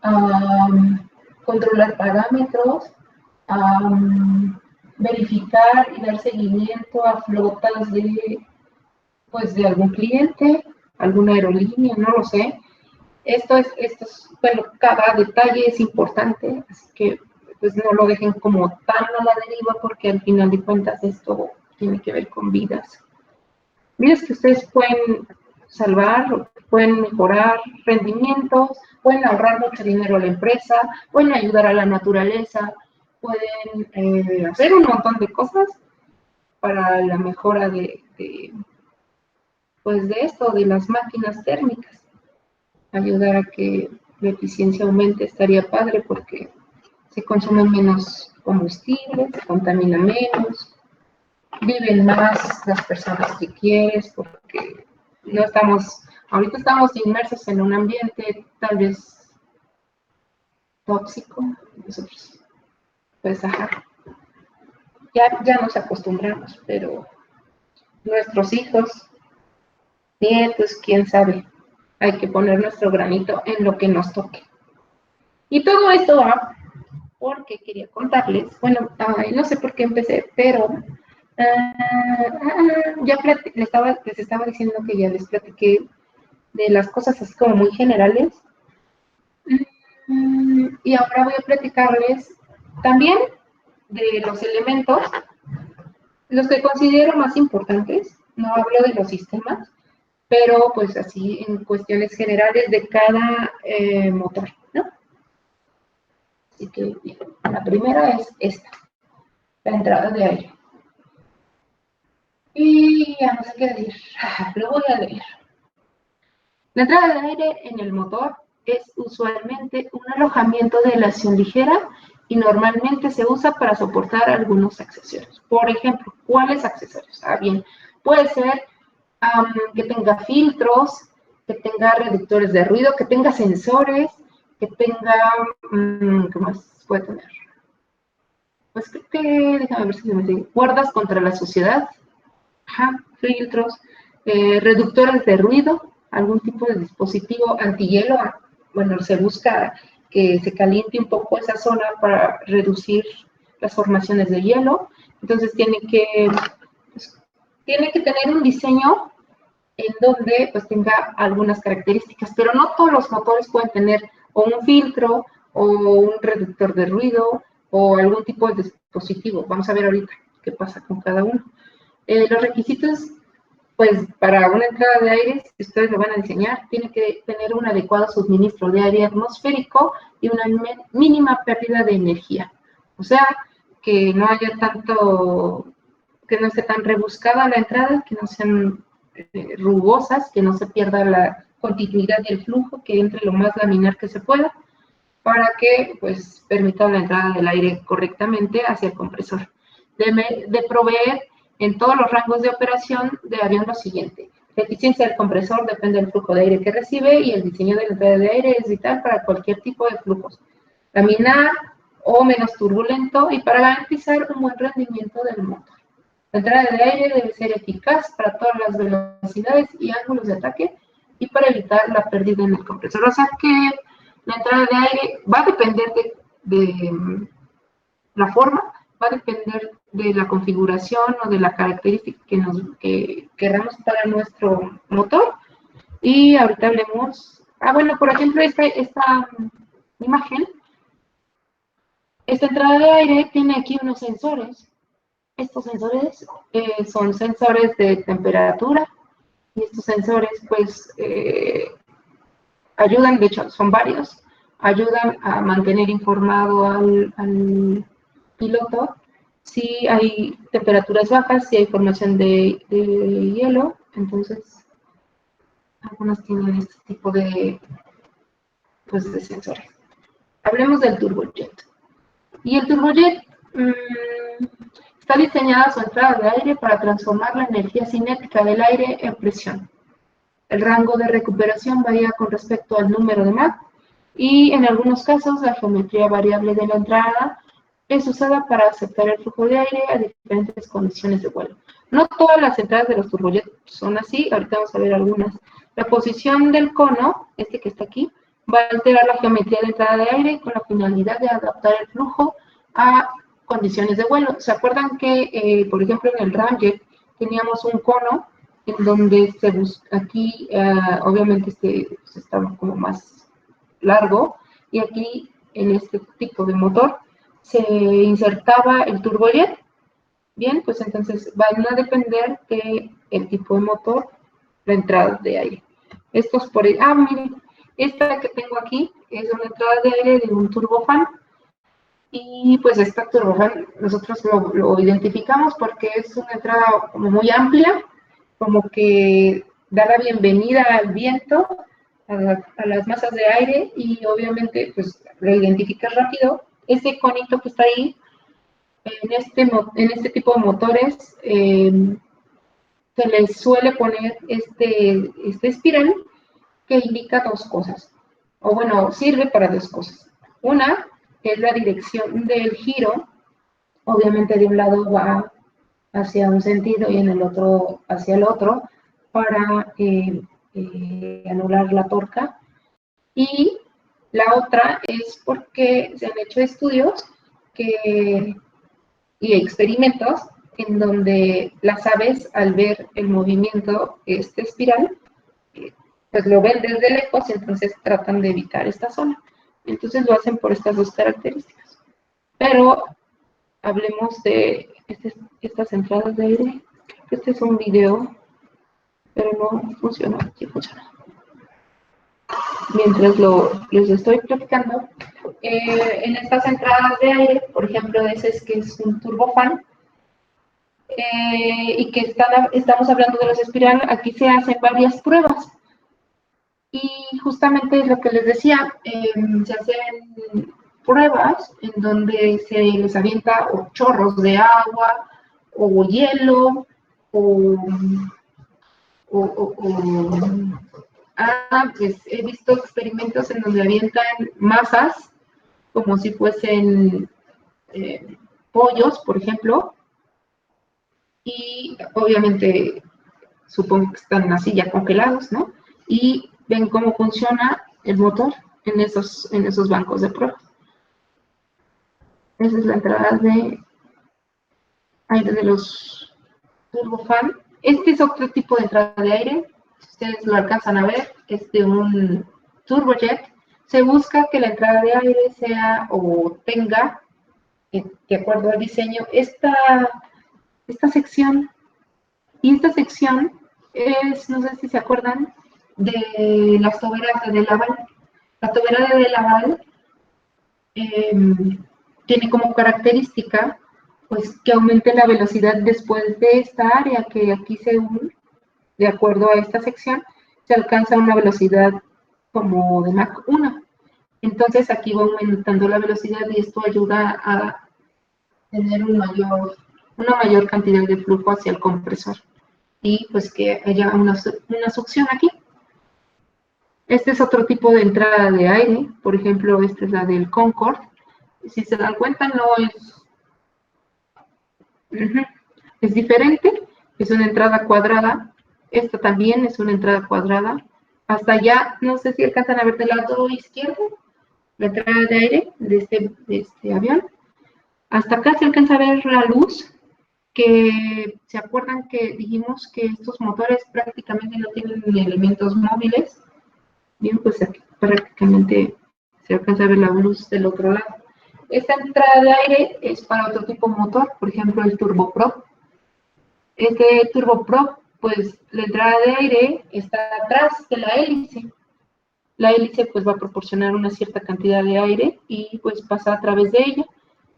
a controlar parámetros, a verificar y dar seguimiento a flotas de algún cliente, alguna aerolínea, no lo sé. Bueno, cada detalle es importante, así que pues no lo dejen como tan a la deriva, porque al final de cuentas esto tiene que ver con vidas. Vidas que ustedes pueden salvar, pueden mejorar rendimientos, pueden ahorrar mucho dinero a la empresa, pueden ayudar a la naturaleza, pueden hacer un montón de cosas para la mejora de esto, de las máquinas térmicas. Ayudar a que la eficiencia aumente estaría padre, porque se consume menos combustible, se contamina menos, viven más las personas que quieres, porque ahorita estamos inmersos en un ambiente tal vez tóxico. Nosotros, pues, ya nos acostumbramos, pero nuestros hijos, nietos, quién sabe, hay que poner nuestro granito en lo que nos toque. Y todo esto va porque quería contarles, bueno, no sé por qué empecé, pero ya les estaba diciendo que ya les platiqué de las cosas así como muy generales. Y ahora voy a platicarles también de los elementos, los que considero más importantes. No hablo de los sistemas, pero pues así en cuestiones generales de cada motor, ¿no? Así que bien, la primera es esta, la entrada de aire. Y ya no sé qué decir, lo voy a leer. La entrada de aire en el motor es usualmente un alojamiento de aleación ligera y normalmente se usa para soportar algunos accesorios. Por ejemplo, ¿cuáles accesorios? Bien, puede ser que tenga filtros, que tenga reductores de ruido, que tenga sensores, que tenga, ¿qué más puede tener? Pues creo que, déjame ver si se me sigue, guardas contra la suciedad, filtros, reductores de ruido, algún tipo de dispositivo antihielo. Bueno, se busca que se caliente un poco esa zona para reducir las formaciones de hielo. Entonces tiene que tener un diseño en donde pues tenga algunas características, pero no todos los motores pueden tener o un filtro o un reductor de ruido o algún tipo de dispositivo. Vamos a ver ahorita qué pasa con cada uno. Los requisitos, pues para una entrada de aire, si ustedes lo van a diseñar, tiene que tener un adecuado suministro de aire atmosférico y una mínima pérdida de energía. O sea, que no haya tanto, que no esté tan rebuscada la entrada, que no sean rugosas, que no se pierda la continuidad del flujo, que entre lo más laminar que se pueda, para que pues permita la entrada del aire correctamente hacia el compresor. De proveer en todos los rangos de operación de avión lo siguiente. La eficiencia del compresor depende del flujo de aire que recibe y el diseño de la entrada de aire es vital para cualquier tipo de flujos. Laminar o menos turbulento y para garantizar un buen rendimiento del motor. La entrada de aire debe ser eficaz para todas las velocidades y ángulos de ataque y para evitar la pérdida en el compresor. O sea que la entrada de aire va a depender de la forma, va a depender de la configuración o de la característica que queramos para nuestro motor. Y ahorita hablemos, bueno, por ejemplo, esta imagen, esta entrada de aire tiene aquí unos sensores. Estos sensores son sensores de temperatura y estos sensores pues ayudan, de hecho son varios, ayudan a mantener informado al piloto si hay temperaturas bajas, si hay formación de hielo. Entonces algunos tienen este tipo de sensores. Hablemos del turbojet. Y el turbojet está diseñada su entrada de aire para transformar la energía cinética del aire en presión. El rango de recuperación varía con respecto al número de Mach y en algunos casos la geometría variable de la entrada es usada para aceptar el flujo de aire a diferentes condiciones de vuelo. No todas las entradas de los turbojets son así, ahorita vamos a ver algunas. La posición del cono, este que está aquí, va a alterar la geometría de entrada de aire con la finalidad de adaptar el flujo a condiciones de vuelo. ¿Se acuerdan que, por ejemplo, en el Ramjet teníamos un cono en donde aquí obviamente estaba como más largo y aquí en este tipo de motor se insertaba el turbojet? Bien, pues entonces van a depender del tipo de motor, la entrada de aire. Estos por ahí, miren, esta que tengo aquí es una entrada de aire de un turbofan. Y pues esta turbofan nosotros lo identificamos porque es una entrada como muy amplia, como que da la bienvenida al viento, a las masas de aire y obviamente pues lo identificas rápido. Este conito que está ahí, en este tipo de motores, se les suele poner este espiral que indica dos cosas, o bueno, sirve para dos cosas. Una es la dirección del giro, obviamente de un lado va hacia un sentido y en el otro hacia el otro, para anular la torca. Y La otra es porque se han hecho estudios y experimentos en donde las aves, al ver el movimiento espiral, pues lo ven desde lejos y entonces tratan de evitar esta zona. Entonces lo hacen por estas dos características. Pero hablemos de estas entradas de aire. Este es un video, pero no funciona. Sí funciona. Mientras les estoy platicando, en estas entradas de aire, por ejemplo, ese es que es un turbofan, y que estamos hablando de los espiral, aquí se hacen varias pruebas. Y justamente es lo que les decía, se hacen pruebas en donde se les avienta o chorros de agua, o hielo, pues he visto experimentos en donde avientan masas, como si fuesen pollos, por ejemplo, y obviamente supongo que están así ya congelados, ¿no? Y ven cómo funciona el motor en esos bancos de pruebas. Esa es la entrada de aire de los turbofan. Este es otro tipo de entrada de aire. Si ustedes lo alcanzan a ver, es de un turbojet. Se busca que la entrada de aire sea o tenga, de acuerdo al diseño, esta sección. Y esta sección es, no sé si se acuerdan, de las toberas de Laval. La tobera de Laval tiene como característica pues que aumente la velocidad después de esta área, que aquí según, de acuerdo a esta sección, se alcanza una velocidad como de Mach 1. Entonces aquí va aumentando la velocidad y esto ayuda a tener una mayor cantidad de flujo hacia el compresor y pues que haya una succión aquí. Este es otro tipo de entrada de aire, por ejemplo, esta es la del Concorde. Si se dan cuenta, no es... Es diferente, es una entrada cuadrada. Esta también es una entrada cuadrada. Hasta allá, no sé si alcanzan a ver del lado izquierdo, la entrada de aire de este avión. Hasta acá se alcanza a ver la luz, que se acuerdan que dijimos que estos motores prácticamente no tienen ni elementos móviles. Bien, pues aquí prácticamente se alcanza a ver la luz del otro lado. Esta entrada de aire es para otro tipo de motor, por ejemplo el turboprop. Este turboprop, pues la entrada de aire está atrás de la hélice. La hélice pues va a proporcionar una cierta cantidad de aire y pues pasa a través de ella.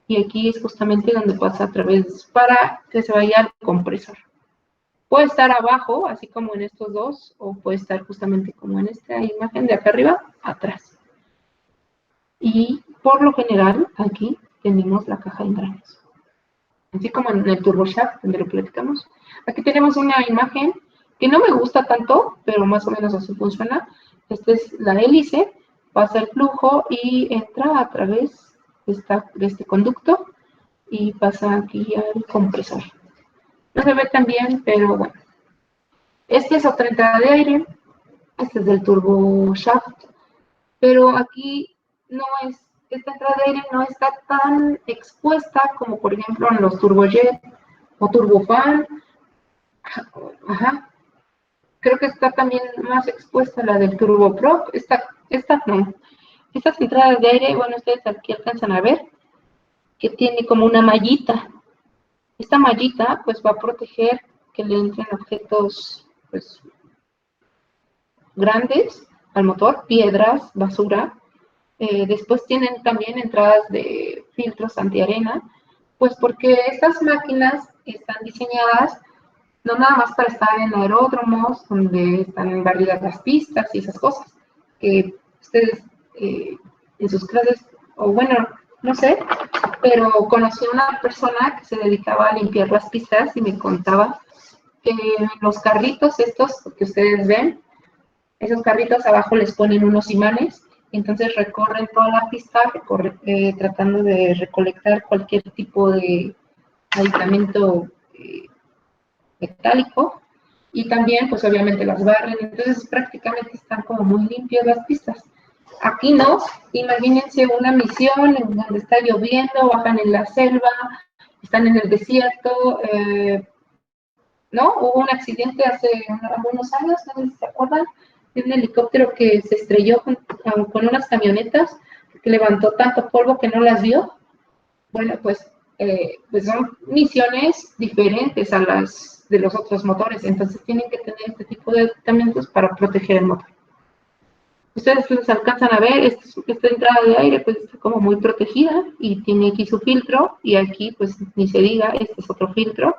Y aquí es justamente donde pasa a través para que se vaya al compresor. Puede estar abajo, así como en estos dos, o puede estar justamente como en esta imagen de acá arriba, atrás. Y por lo general, aquí tenemos la caja de engranes. Así como en el turboshaft, donde lo platicamos. Aquí tenemos una imagen que no me gusta tanto, pero más o menos así funciona. Esta es la hélice, pasa el flujo y entra a través de este conducto y pasa aquí al compresor. No se ve tan bien, pero bueno. Esta es otra entrada de aire. Este es del turboshaft. Pero aquí esta entrada de aire no está tan expuesta como por ejemplo en los turbojet o turbofan. Ajá. Creo que está también más expuesta la del turboprop. Esta no. Estas entradas de aire, bueno, ustedes aquí alcanzan a ver que tiene como una mallita. Esta mallita pues va a proteger que le entren objetos pues grandes al motor, piedras, basura. Después tienen también entradas de filtros antiarena, pues porque estas máquinas están diseñadas no nada más para estar en aeródromos, donde están barridas las pistas y esas cosas, que ustedes en sus clases, o bueno, no sé, pero conocí a una persona que se dedicaba a limpiar las pistas y me contaba que los carritos estos que ustedes ven, esos carritos abajo les ponen unos imanes, y entonces recorren toda la pista tratando de recolectar cualquier tipo de aditamento metálico, y también pues obviamente las barren, entonces prácticamente están como muy limpias las pistas. Aquí no, imagínense una misión en donde está lloviendo, bajan en la selva, están en el desierto, ¿no? Hubo un accidente hace algunos años, no sé si se acuerdan, de un helicóptero que se estrelló con unas camionetas, que levantó tanto polvo que no las vio. Bueno, pues son misiones diferentes a las de los otros motores, entonces tienen que tener este tipo de aditamentos para proteger el motor. Ustedes los alcanzan a ver, esta entrada de aire pues está como muy protegida y tiene aquí su filtro, y aquí pues ni se diga, este es otro filtro.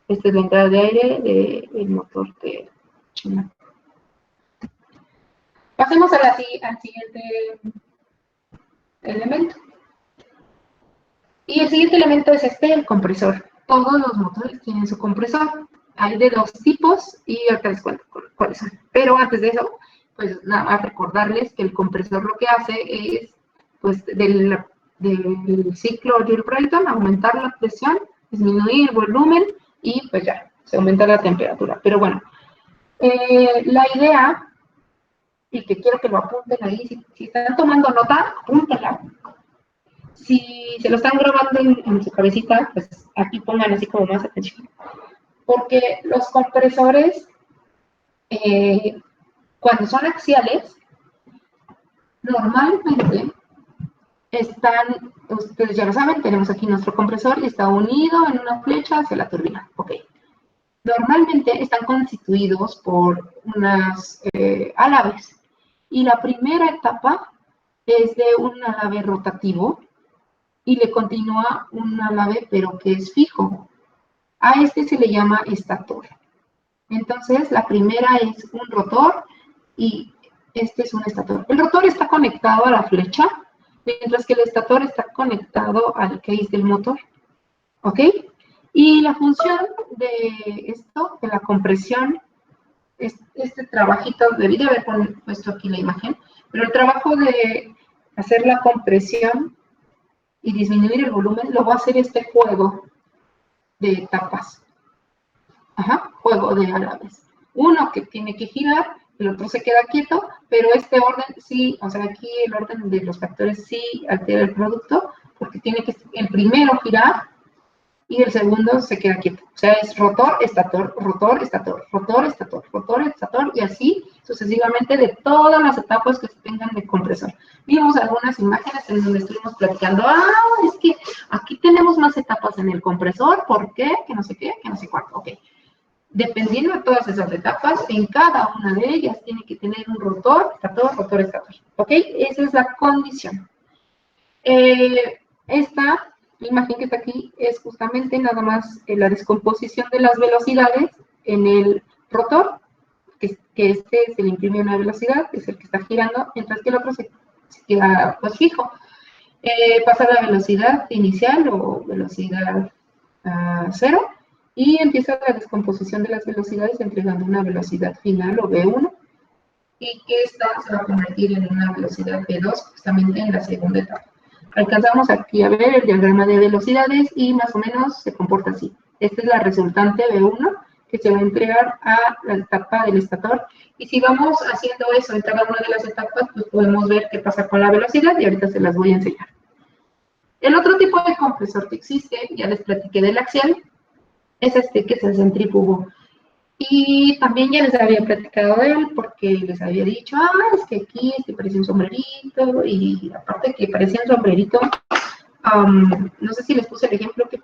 Esta es la entrada de aire del motor de China. Pasemos al siguiente elemento. Y el siguiente elemento es el compresor. Todos los motores tienen su compresor. Hay de dos tipos y ahorita les cuento cuáles son. Pero antes de eso, pues nada más recordarles que el compresor lo que hace es, pues del ciclo Joule-Brayton, aumentar la presión, disminuir el volumen y pues ya, se aumenta la temperatura. Pero bueno, la idea, y que quiero que lo apunten ahí, si están tomando nota, apúntenla. Si se lo están grabando en su cabecita, pues aquí pongan así como más atención. Porque los compresores, cuando son axiales, normalmente están, ustedes ya lo saben, tenemos aquí nuestro compresor y está unido en una flecha hacia la turbina. Ok. Normalmente están constituidos por unas álabes. Y la primera etapa es de un álave rotativo y le continúa un álave, pero que es fijo. A este se le llama estator. Entonces, la primera es un rotor y este es un estator. El rotor está conectado a la flecha, mientras que el estator está conectado al case del motor. ¿Ok? Y la función de esto, de la compresión, este trabajito, debí de haber puesto aquí la imagen, pero el trabajo de hacer la compresión y disminuir el volumen lo va a hacer este juego de etapas. Ajá, juego de álabes. Uno que tiene que girar, el otro se queda quieto, pero este orden sí, o sea, aquí el orden de los factores sí altera el producto, porque tiene que el primero girar y el segundo se queda quieto. O sea, es rotor, estator, rotor, estator, rotor, estator, rotor, estator, y así sucesivamente de todas las etapas que se tengan de compresor. Vimos algunas imágenes en donde estuvimos platicando, es que aquí tenemos más etapas en el compresor, ¿por qué? Que no sé qué, que no sé cuánto. Ok. Dependiendo de todas esas etapas, en cada una de ellas tiene que tener un rotor, estator, rotor, estator. ¿Ok? Esa es la condición. Esta imagen que está aquí es justamente nada más la descomposición de las velocidades en el rotor, que este se le imprime una velocidad, que es el que está girando, mientras que el otro se queda pues fijo. Pasa la velocidad inicial o velocidad 0 y empieza la descomposición de las velocidades entregando una velocidad final o V1 y que esta se va a convertir en una velocidad V2 justamente en la segunda etapa. Alcanzamos aquí a ver el diagrama de velocidades y más o menos se comporta así. Esta es la resultante V1 que se va a entregar a la etapa del estator. Y si vamos haciendo eso en cada una de las etapas, pues podemos ver qué pasa con la velocidad y ahorita se las voy a enseñar. El otro tipo de compresor que existe, ya les platiqué del axial, es este que es el centrífugo. Y también ya les había platicado de él porque les había dicho, es que aquí parece un sombrerito y aparte que parece un sombrerito, no sé si les puse el ejemplo que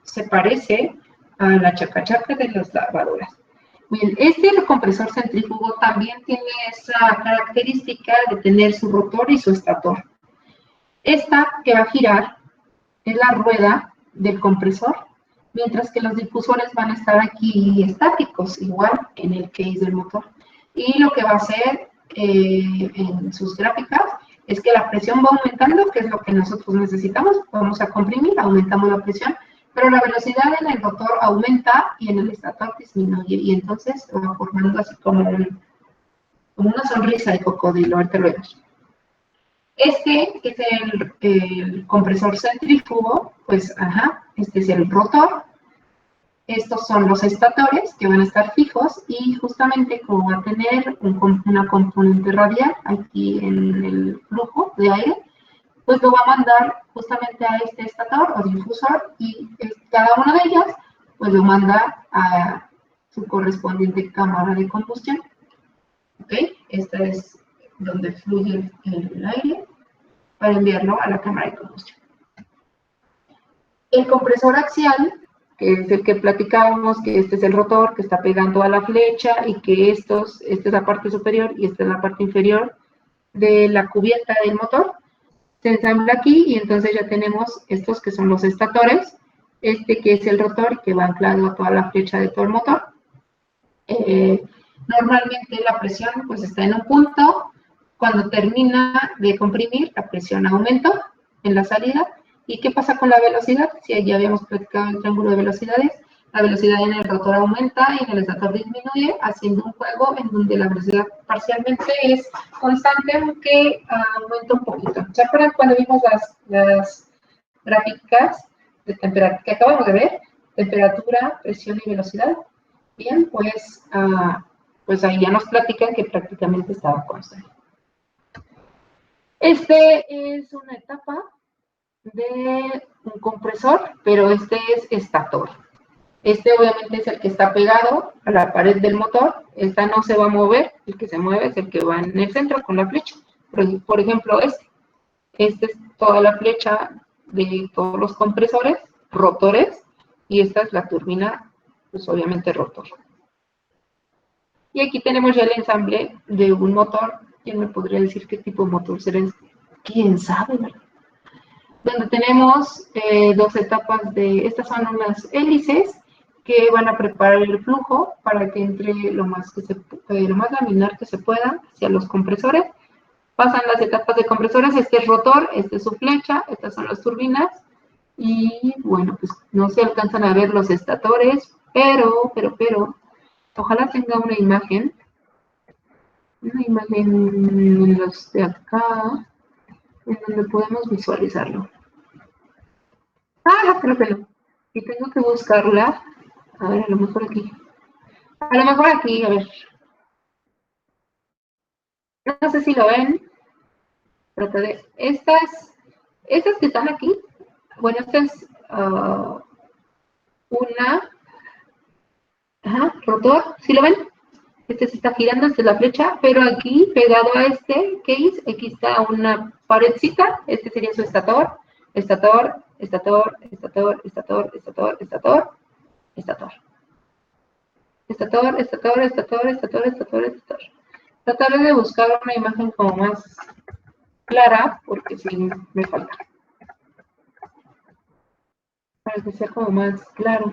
se parece a la chacachaca de las lavadoras. Bien, este compresor centrífugo también tiene esa característica de tener su rotor y su estator. Esta que va a girar es la rueda del compresor, mientras que los difusores van a estar aquí estáticos, igual en el case del motor. Y lo que va a hacer en sus gráficas es que la presión va aumentando, que es lo que nosotros necesitamos. Vamos a comprimir, aumentamos la presión, pero la velocidad en el rotor aumenta y en el estator disminuye. Y entonces se va formando así como una sonrisa de cocodrilo. Ahorita lo vemos. Este es el compresor centrífugo, pues, este es el rotor. Estos son los estatores que van a estar fijos y justamente como va a tener una componente radial aquí en el flujo de aire, pues lo va a mandar justamente a este estator o difusor y cada una de ellas pues lo manda a su correspondiente cámara de combustión. ¿Ok? Esta es donde fluye el aire para enviarlo a la cámara de combustión. El compresor axial, que es el que platicábamos, que este es el rotor que está pegando a la flecha y que esta es la parte superior y esta es la parte inferior de la cubierta del motor, se ensambla aquí y entonces ya tenemos estos que son los estatores, este que es el rotor que va anclado a toda la flecha de todo el motor. Normalmente la presión pues está en un punto, cuando termina de comprimir la presión aumenta en la salida. ¿Y qué pasa con la velocidad? Si ya habíamos platicado el triángulo de velocidades, la velocidad en el rotor aumenta y en el estator disminuye, haciendo un juego en donde la velocidad parcialmente es constante, aunque aumenta un poquito. ¿Se acuerdan cuando vimos las gráficas de temperatura que acabamos de ver? Temperatura, presión y velocidad. Bien, pues ahí ya nos platican que prácticamente estaba constante. Este es una etapa de un compresor, pero este es estator. Este obviamente es el que está pegado a la pared del motor. Esta no se va a mover, el que se mueve es el que va en el centro con la flecha. Por ejemplo, este es toda la flecha de todos los compresores, rotores, y esta es la turbina, pues obviamente rotor. Y aquí tenemos ya el ensamble de un motor. ¿Quién me podría decir qué tipo de motor será este? ¿Quién sabe, verdad? Donde tenemos dos etapas estas son unas hélices que van a preparar el flujo para que entre lo más laminar que se pueda hacia los compresores. Pasan las etapas de compresores, este es rotor, este es su flecha, estas son las turbinas, y bueno, pues no se alcanzan a ver los estatores, pero, ojalá tenga una imagen en los de acá, en donde podemos visualizarlo. Creo que no. Y tengo que buscarla. A ver, a lo mejor aquí. A ver. No sé si lo ven. Pero estas que están aquí, bueno, esta es una rotor, ¿sí lo ven? Este se está girando, esta es la flecha, pero aquí, pegado a este case, aquí está una paredcita, este sería su estator, estator, estator, estator, estator, estator, estator, estator. Estator, estator, estator, estator, estator, estator. Trataré de buscar una imagen como más clara, porque sí me falta. Para que sea como más claro.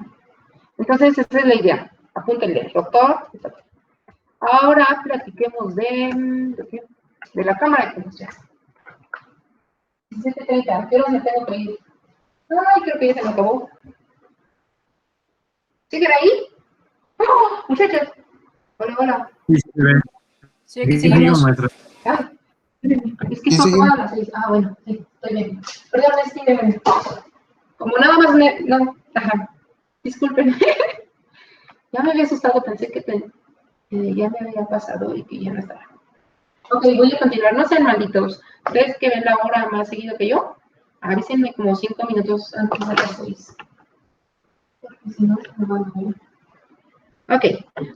Entonces, esa es la idea. Apúntenle, rotor, estator. Ahora platiquemos de la cámara de combustión. 17:30, ¿qué hora me tengo que ir? Ay, creo que ya se me acabó. ¿Siguen ahí? ¡Oh, muchachos! Hola. Sí, se ve. Sí, aquí Digo, seguimos. maestra. Ay, es que son todas las 6. Bueno, sí, estoy bien. Perdón, es que como nada más no, disculpen. Ya me había asustado, pensé que ya me había pasado y que ya no estaba. Ok, voy a continuar. No sean malditos. Ustedes que ven la hora más seguido que yo, avísenme como 5 minutos antes de las 6. Porque si no, me van a ver. Ok,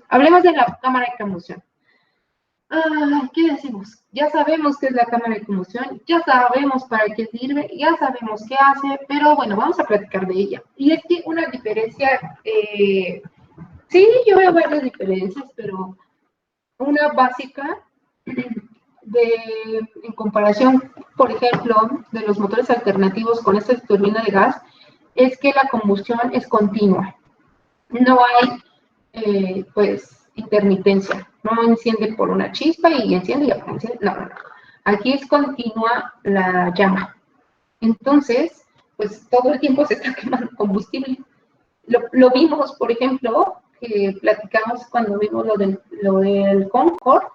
hablemos de la cámara de combustión. ¿Qué decimos? Ya sabemos qué es la cámara de combustión, ya sabemos para qué sirve, ya sabemos qué hace, pero bueno, vamos a platicar de ella. Y es que una diferencia, sí, yo veo varias diferencias, pero una básica en comparación, por ejemplo, de los motores alternativos con esta turbina de gas, es que la combustión es continua. No hay, intermitencia. No enciende por una chispa y enciende y apaga. No. Aquí es continua la llama. Entonces, pues todo el tiempo se está quemando combustible. Lo vimos, por ejemplo, que platicamos cuando vimos lo del Concorde,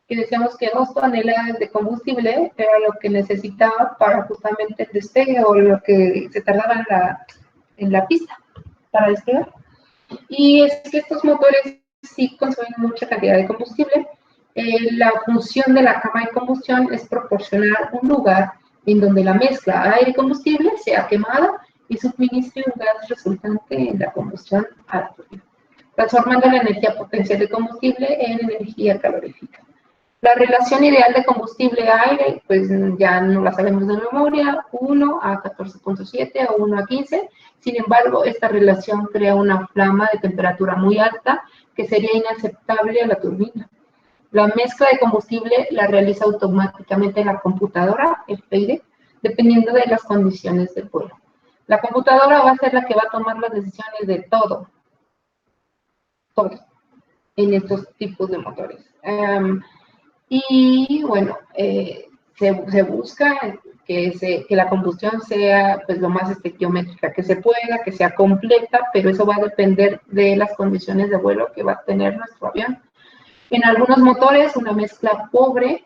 que decíamos que 2 toneladas de combustible era lo que necesitaba para justamente el despegue o lo que se tardaba en la pista para despegar. Y es que estos motores sí consumen mucha cantidad de combustible. La función de la cama de combustión es proporcionar un lugar en donde la mezcla aire-combustible sea quemada y suministre un gas resultante en la combustión a la turbina, transformando la energía potencial de combustible en energía calorífica. La relación ideal de combustible-aire, pues ya no la sabemos de memoria, 1 a 14.7 o 1 a 15. Sin embargo, esta relación crea una flama de temperatura muy alta que sería inaceptable a la turbina. La mezcla de combustible la realiza automáticamente la computadora, el FID, dependiendo de las condiciones del vuelo. La computadora va a ser la que va a tomar las decisiones de todo en estos tipos de motores. Y bueno, se busca que la combustión sea pues, lo más estequiométrica que se pueda, que sea completa, pero eso va a depender de las condiciones de vuelo que va a tener nuestro avión. En algunos motores, una mezcla pobre,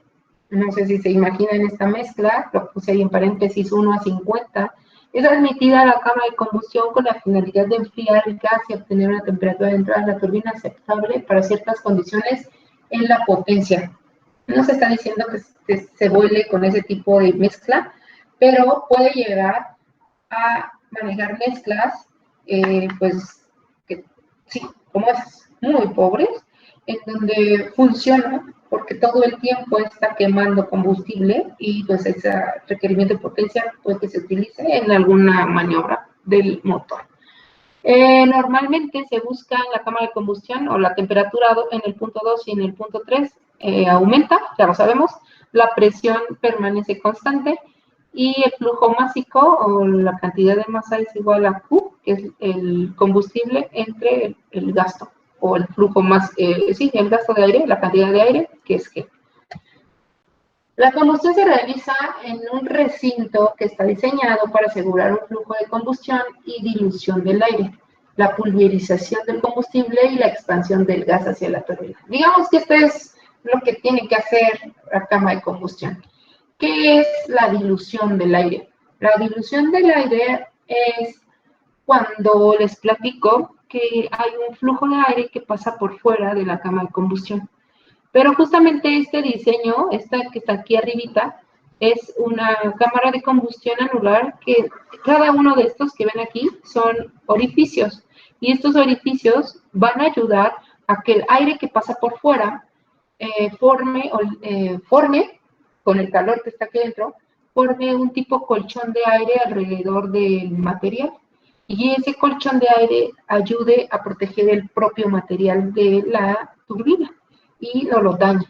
no sé si se imaginan esta mezcla, lo puse ahí en paréntesis 1 a 50, es admitida a la cama de combustión con la finalidad de enfriar el gas y obtener una temperatura de entrada de la turbina aceptable para ciertas condiciones en la potencia. No se está diciendo que se vuele con ese tipo de mezcla, pero puede llegar a manejar mezclas, pues, que, sí, como esas, muy pobres, en donde funciona porque todo el tiempo está quemando combustible y pues ese requerimiento de potencia puede que se utilice en alguna maniobra del motor. Normalmente se busca en la cámara de combustión o la temperatura en el punto 2 y en el punto 3 aumenta, ya lo sabemos, la presión permanece constante y el flujo másico o la cantidad de masa es igual a Q, que es el combustible entre el gasto o el flujo más, sí, el gasto de aire, la cantidad de aire, que es G. La combustión se realiza en un recinto que está diseñado para asegurar un flujo de combustión y dilución del aire, la pulverización del combustible y la expansión del gas hacia la turbina. Digamos que esto es lo que tiene que hacer la cama de combustión. ¿Qué es la dilución del aire? La dilución del aire es cuando les platico que hay un flujo de aire que pasa por fuera de la cama de combustión. Pero justamente este diseño, esta que está aquí arribita, es una cámara de combustión anular que cada uno de estos que ven aquí son orificios. Y estos orificios van a ayudar a que el aire que pasa por fuera forme con el calor que está aquí dentro, forme un tipo colchón de aire alrededor del material. Y ese colchón de aire ayude a proteger el propio material de la turbina y no lo dañe.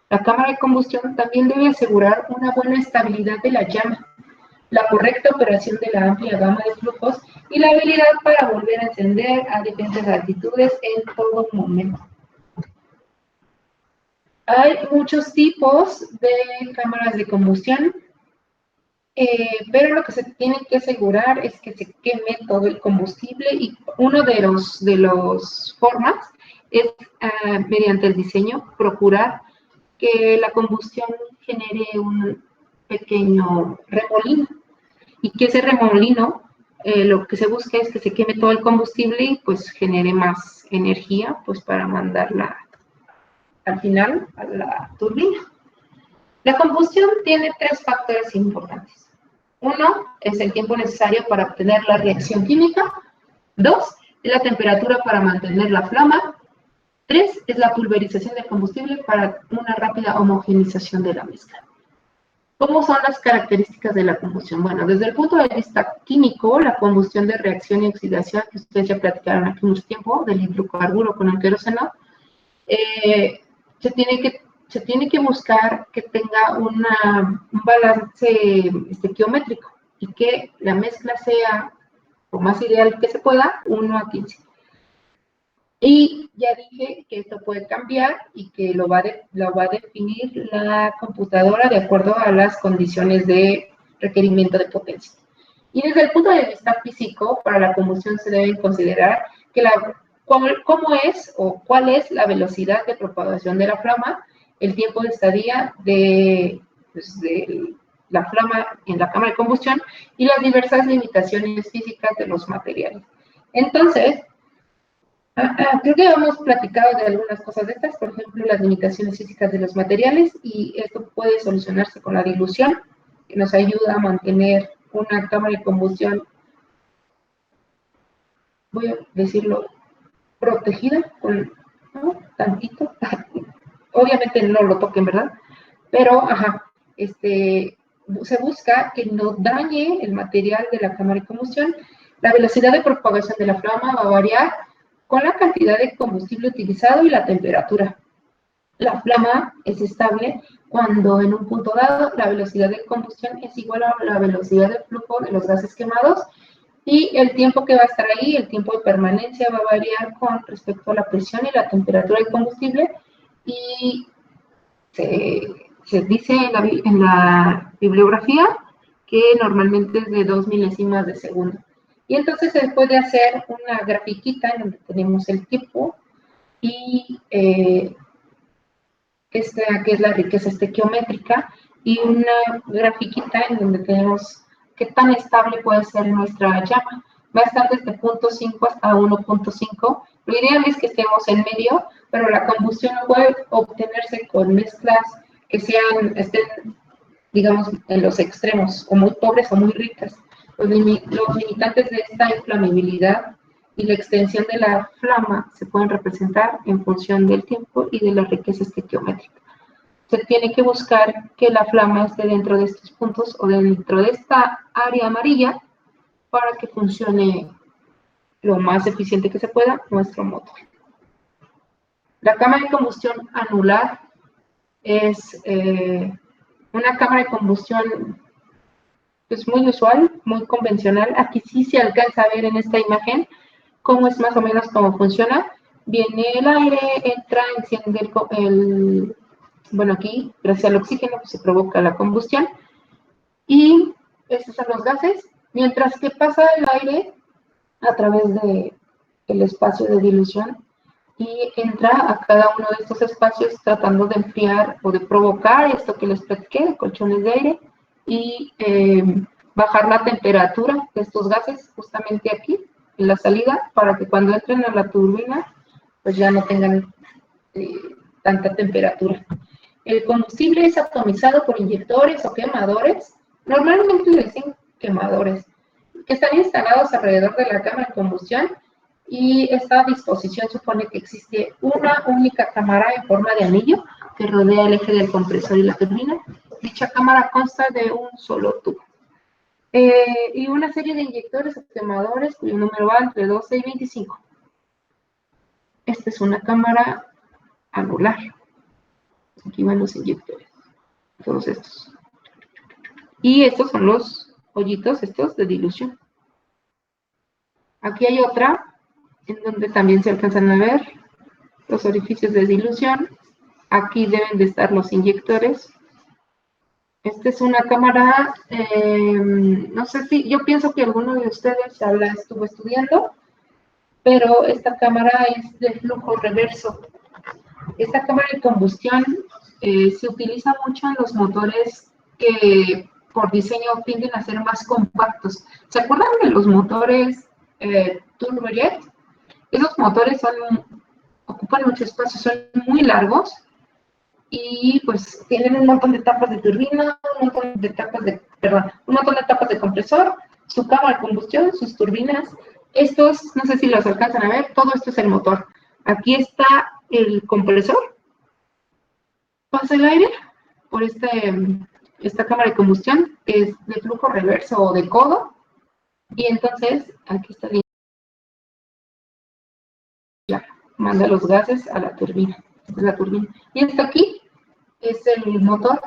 La cámara de combustión también debe asegurar una buena estabilidad de la llama, la correcta operación de la amplia gama de flujos y la habilidad para volver a encender a diferentes altitudes en todo momento. Hay muchos tipos de cámaras de combustión, pero lo que se tiene que asegurar es que se queme todo el combustible y uno de los formas es mediante el diseño procurar que la combustión genere un pequeño remolino y que ese remolino lo que se busca es que se queme todo el combustible y pues genere más energía pues para mandarla al final a la turbina. La combustión tiene 3 factores importantes. 1 es el tiempo necesario para obtener la reacción química. 2 es la temperatura para mantener la flama. 3 es la pulverización del combustible para una rápida homogenización de la mezcla. ¿Cómo son las características de la combustión? Bueno, desde el punto de vista químico, la combustión de reacción y oxidación, que ustedes ya platicaron aquí mucho tiempo, del hidrocarburo con el queroseno, se tiene que buscar que tenga un balance estequiométrico y que la mezcla sea lo más ideal que se pueda, 1 a 15. Y ya dije que esto puede cambiar y que lo va a definir la computadora de acuerdo a las condiciones de requerimiento de potencia. Y desde el punto de vista físico, para la combustión se debe considerar que cómo es o cuál es la velocidad de propagación de la flama, el tiempo de estadía de la flama en la cámara de combustión y las diversas limitaciones físicas de los materiales. Entonces, Creo que hemos platicado de algunas cosas de estas, por ejemplo, las limitaciones físicas de los materiales, y esto puede solucionarse con la dilución, que nos ayuda a mantener una cámara de combustión, voy a decirlo, protegida, con, ¿no? Tantito. Obviamente no lo toquen, ¿verdad? Pero, se busca que no dañe el material de la cámara de combustión. La velocidad de propagación de la flama va a variar con la cantidad de combustible utilizado y la temperatura. La flama es estable cuando en un punto dado la velocidad de combustión es igual a la velocidad de flujo de los gases quemados, y el tiempo que va a estar ahí, el tiempo de permanencia, va a variar con respecto a la presión y la temperatura del combustible, y se dice en la bibliografía que normalmente es de 2 milésimas de segundo. Y entonces se puede hacer una grafiquita en donde tenemos el tiempo y esta que es la riqueza estequiométrica, y una grafiquita en donde tenemos qué tan estable puede ser nuestra llama. Va a estar desde 0.5 hasta 1.5. Lo ideal es que estemos en medio, pero la combustión no puede obtenerse con mezclas que estén, digamos, en los extremos, o muy pobres o muy ricas. Los limitantes de esta inflamabilidad y la extensión de la flama se pueden representar en función del tiempo y de la riqueza estequiométrica. Se tiene que buscar que la flama esté dentro de estos puntos o dentro de esta área amarilla para que funcione lo más eficiente que se pueda nuestro motor. La cámara de combustión anular es una cámara de combustión pues muy usual, muy convencional. Aquí sí se alcanza a ver en esta imagen cómo es más o menos cómo funciona. Viene el aire, entra, enciende bueno, aquí, gracias al oxígeno, pues, se provoca la combustión, y estos son los gases, mientras que pasa el aire a través del espacio de dilución y entra a cada uno de estos espacios tratando de enfriar o de provocar esto que les platiqué, de colchones de aire, y bajar la temperatura de estos gases justamente aquí, en la salida, para que cuando entren a la turbina, pues ya no tengan tanta temperatura. El combustible es atomizado por inyectores o quemadores, normalmente le dicen quemadores, que están instalados alrededor de la cámara de combustión, y esta disposición supone que existe una única cámara en forma de anillo que rodea el eje del compresor y la turbina. Dicha cámara consta de un solo tubo. Y una serie de inyectores o quemadores cuyo número va entre 12 y 25. Esta es una cámara anular. Aquí van los inyectores, todos estos. Y estos son los hoyitos estos de dilución. Aquí hay otra en donde también se alcanzan a ver los orificios de dilución. Aquí deben de estar los inyectores. Esta es una cámara, no sé si, yo pienso que alguno de ustedes ya la estuvo estudiando, pero esta cámara es de flujo reverso. Esta cámara de combustión se utiliza mucho en los motores que por diseño tienden a ser más compactos. ¿Se acuerdan de los motores turbojet? Esos motores ocupan mucho espacio, son muy largos y pues tienen un montón de etapas de turbina, un montón de etapas de compresor, su cámara de combustión, sus turbinas. Estos, no sé si los alcanzan a ver, todo esto es el motor. Aquí está el compresor, pasa el aire por esta cámara de combustión, que es de flujo reverso o de codo, y entonces aquí está el ya manda los gases a la turbina. Esta es la turbina. Y esto aquí es el motor.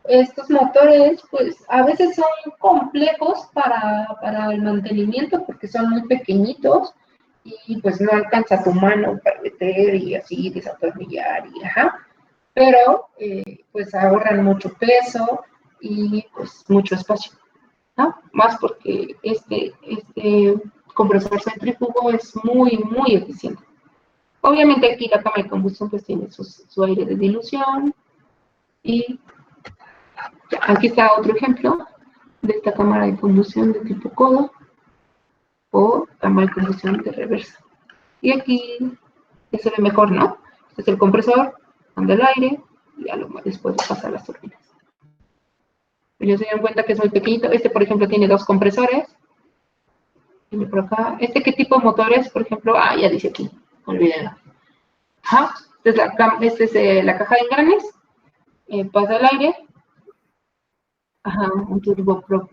Estos motores, pues, a veces son complejos para el mantenimiento porque son muy pequeñitos y pues no alcanza tu mano para meter y así desatornillar y pero pues ahorran mucho peso y pues mucho espacio, ¿no? Más porque este compresor centrífugo es muy, muy eficiente. Obviamente aquí la cámara de combustión pues tiene su aire de dilución, y aquí está otro ejemplo de esta cámara de combustión de tipo codo o cámara de combustión de reversa. Y aquí ya se ve mejor, ¿no? Este es el compresor, manda el aire, y ya después pasa a las turbinas. Ellos se dan cuenta que es muy pequeñito. Este, por ejemplo, tiene 2 compresores. Tiene por acá. ¿Este qué tipo de motores? Por ejemplo, ya dice aquí. Olvídenlo. Ajá. Esta es la caja de engranes. Pasa el aire. Ajá, un turboprop.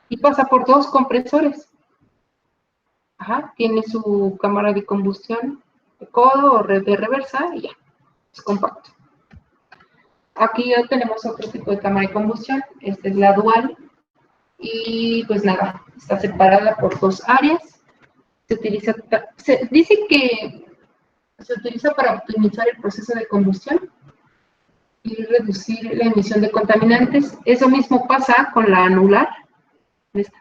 Y pasa por 2 compresores. Ajá, tiene su cámara de combustión de codo o de reversa y ya. Es compacto. Aquí ya tenemos otro tipo de cámara de combustión. Esta es la dual. Y pues nada, está separada por 2 áreas. Dice que se utiliza para optimizar el proceso de combustión y reducir la emisión de contaminantes. Eso mismo pasa con la anular. Esta.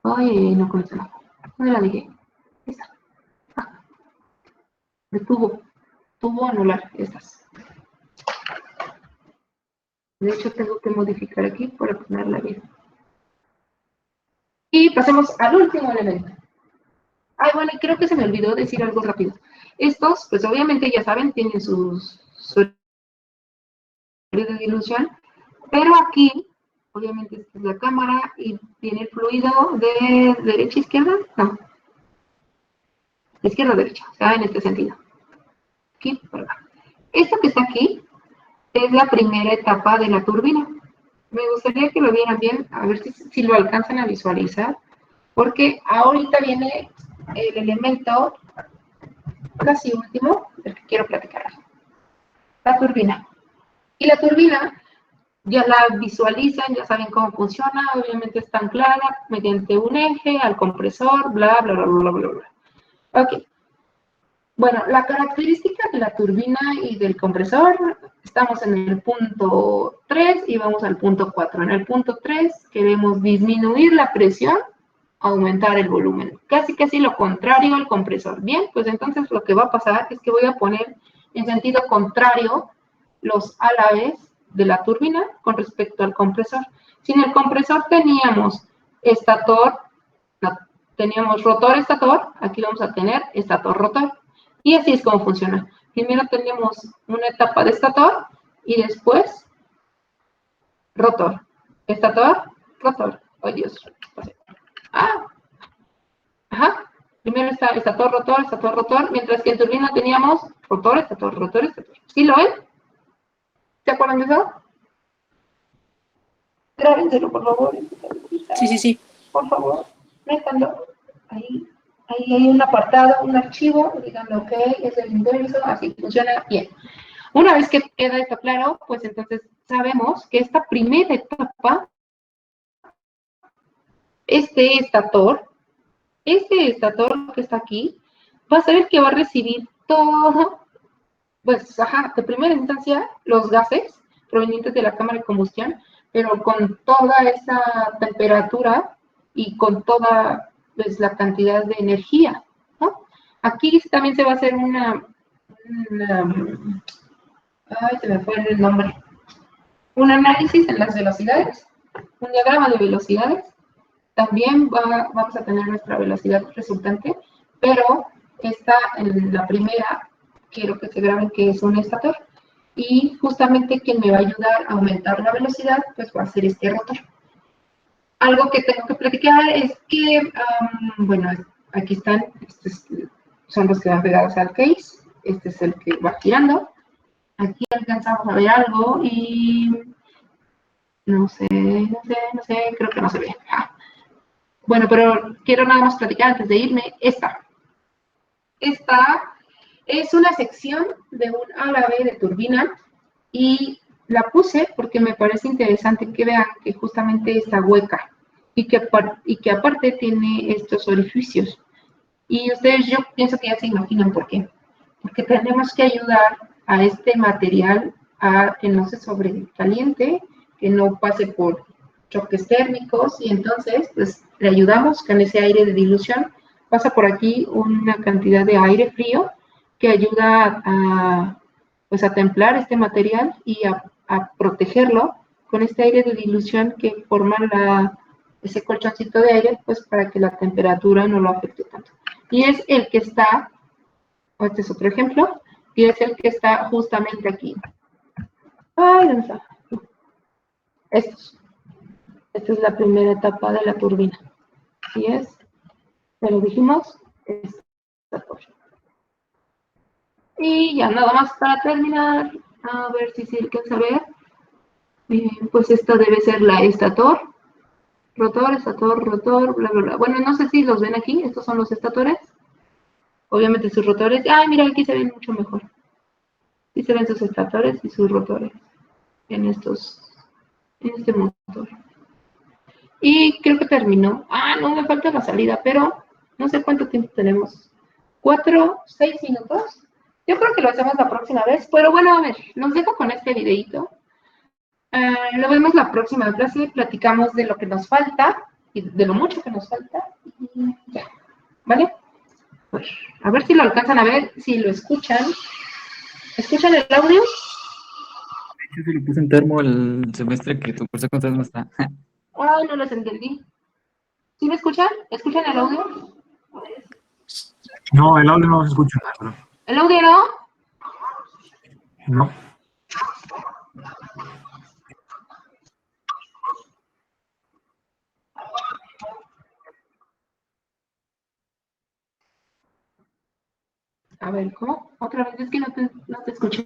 Ay, no conecto nada. ¿Dónde la dejé? Esta. De tubo anular, estas. De hecho, tengo que modificar aquí para ponerla bien. Y pasemos al último elemento. Ay, bueno, creo que se me olvidó decir algo rápido. Estos, pues obviamente ya saben, tienen sus de dilución, pero aquí, obviamente, esta es la cámara y tiene el fluido de derecha a izquierda. No. De izquierda a derecha, o sea, en este sentido. Aquí, por acá. Esto que está aquí es la primera etapa de la turbina. Me gustaría que lo vieran bien, a ver si lo alcanzan a visualizar, porque ahorita viene el elemento casi último del que quiero platicar. La turbina. Y la turbina ya la visualizan, ya saben cómo funciona, obviamente está anclada mediante un eje al compresor, bla, bla, bla, bla, bla, bla. Ok. Bueno, la característica de la turbina y del compresor, estamos en el punto 3 y vamos al punto 4. En el punto 3 queremos disminuir la presión, aumentar el volumen. Casi lo contrario al compresor. Bien, pues entonces lo que va a pasar es que voy a poner en sentido contrario los álabes de la turbina con respecto al compresor. Si en el compresor teníamos teníamos rotor-estator, aquí vamos a tener estator-rotor. Y así es como funciona. Primero tenemos una etapa de estator y después rotor. Estator, rotor. ¡Ay, Dios! Ajá. Primero está estator, rotor, mientras que en turbina teníamos rotor, estator, rotor, estator. ¿Sí lo ven? ¿Se acuerdan de eso? Grábenselo, por favor. Sí. Por favor, métanlo. Ahí hay un apartado, un archivo, díganme, ok, es el inverso, así funciona bien. Una vez que queda esto claro, pues entonces sabemos que esta primera etapa, este estator que está aquí, va a ser el que va a recibir todo, pues, de primera instancia, los gases provenientes de la cámara de combustión, pero con toda esa temperatura y con toda pues, la cantidad de energía, ¿no? Aquí también se va a hacer se me fue el nombre, un análisis en las velocidades, un diagrama de velocidades. También vamos a tener nuestra velocidad resultante, pero esta, en la primera, quiero que se graben que es un estator. Y justamente quien me va a ayudar a aumentar la velocidad, pues va a ser este rotor. Algo que tengo que platicar es que, bueno, aquí están, son los que van pegados al case, este es el que va girando. Aquí alcanzamos a ver algo y no sé, creo que no se ve. Bueno, pero quiero nada más platicar antes de irme. Esta es una sección de un álabe de turbina y la puse porque me parece interesante que vean que justamente está hueca y que aparte tiene estos orificios. Y ustedes, yo pienso que ya se imaginan por qué. Porque tenemos que ayudar a este material a que no se sobrecaliente, que no pase por choques térmicos y entonces pues le ayudamos con ese aire de dilución. Pasa por aquí una cantidad de aire frío que ayuda a templar este material y a protegerlo con este aire de dilución que forma ese colchoncito de aire, pues para que la temperatura no lo afecte tanto. Y es el que está, o este es otro ejemplo, y es el que está justamente aquí. Ay, ¿dónde está? Estos. Esta es la primera etapa de la turbina. Así es. Pero dijimos, estator. Y ya nada más para terminar, a ver si se alcanza a ver. Pues esta debe ser la estator. Rotor, estator, rotor, bla, bla, bla. Bueno, no sé si los ven aquí. Estos son los estatores. Obviamente sus rotores. Ay, mira, aquí se ven mucho mejor. Sí se ven sus estatores y sus rotores en este motor. Y creo que terminó. Ah, no, me falta la salida, pero no sé cuánto tiempo tenemos. 4, 6 minutos. Yo creo que lo hacemos la próxima vez. Pero bueno, a ver, los dejo con este videito. Lo vemos la próxima clase. Platicamos de lo que nos falta y de lo mucho que nos falta. Y ya, ¿vale? Pues, a ver si lo alcanzan a ver, si lo escuchan. ¿Escuchan el audio? Yo sí le puse en termo el semestre que tu curso de contados no está. Ay, no los entendí. ¿Sí me escuchan? ¿Escuchan el audio? No, el audio no se escucha. Pero- ¿El audio no? No. A ver, ¿cómo? Otra vez, es que no te escuché.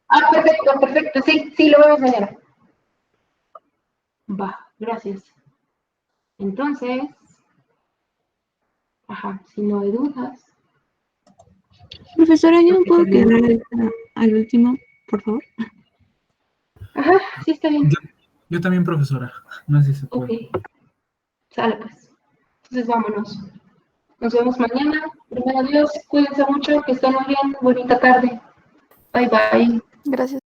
Ah, perfecto, perfecto. Sí, sí, lo vemos mañana. Va, gracias. Entonces, ajá, si no hay dudas. Profesora, ¿yo me puedo quedar al último, por favor? Ajá, sí está bien. Yo también, profesora. No sé si se puede. Ok, sale pues. Entonces vámonos. Nos vemos mañana. Primero Dios, cuídense mucho, que estén muy bien. Bonita tarde. Bye, bye. Gracias.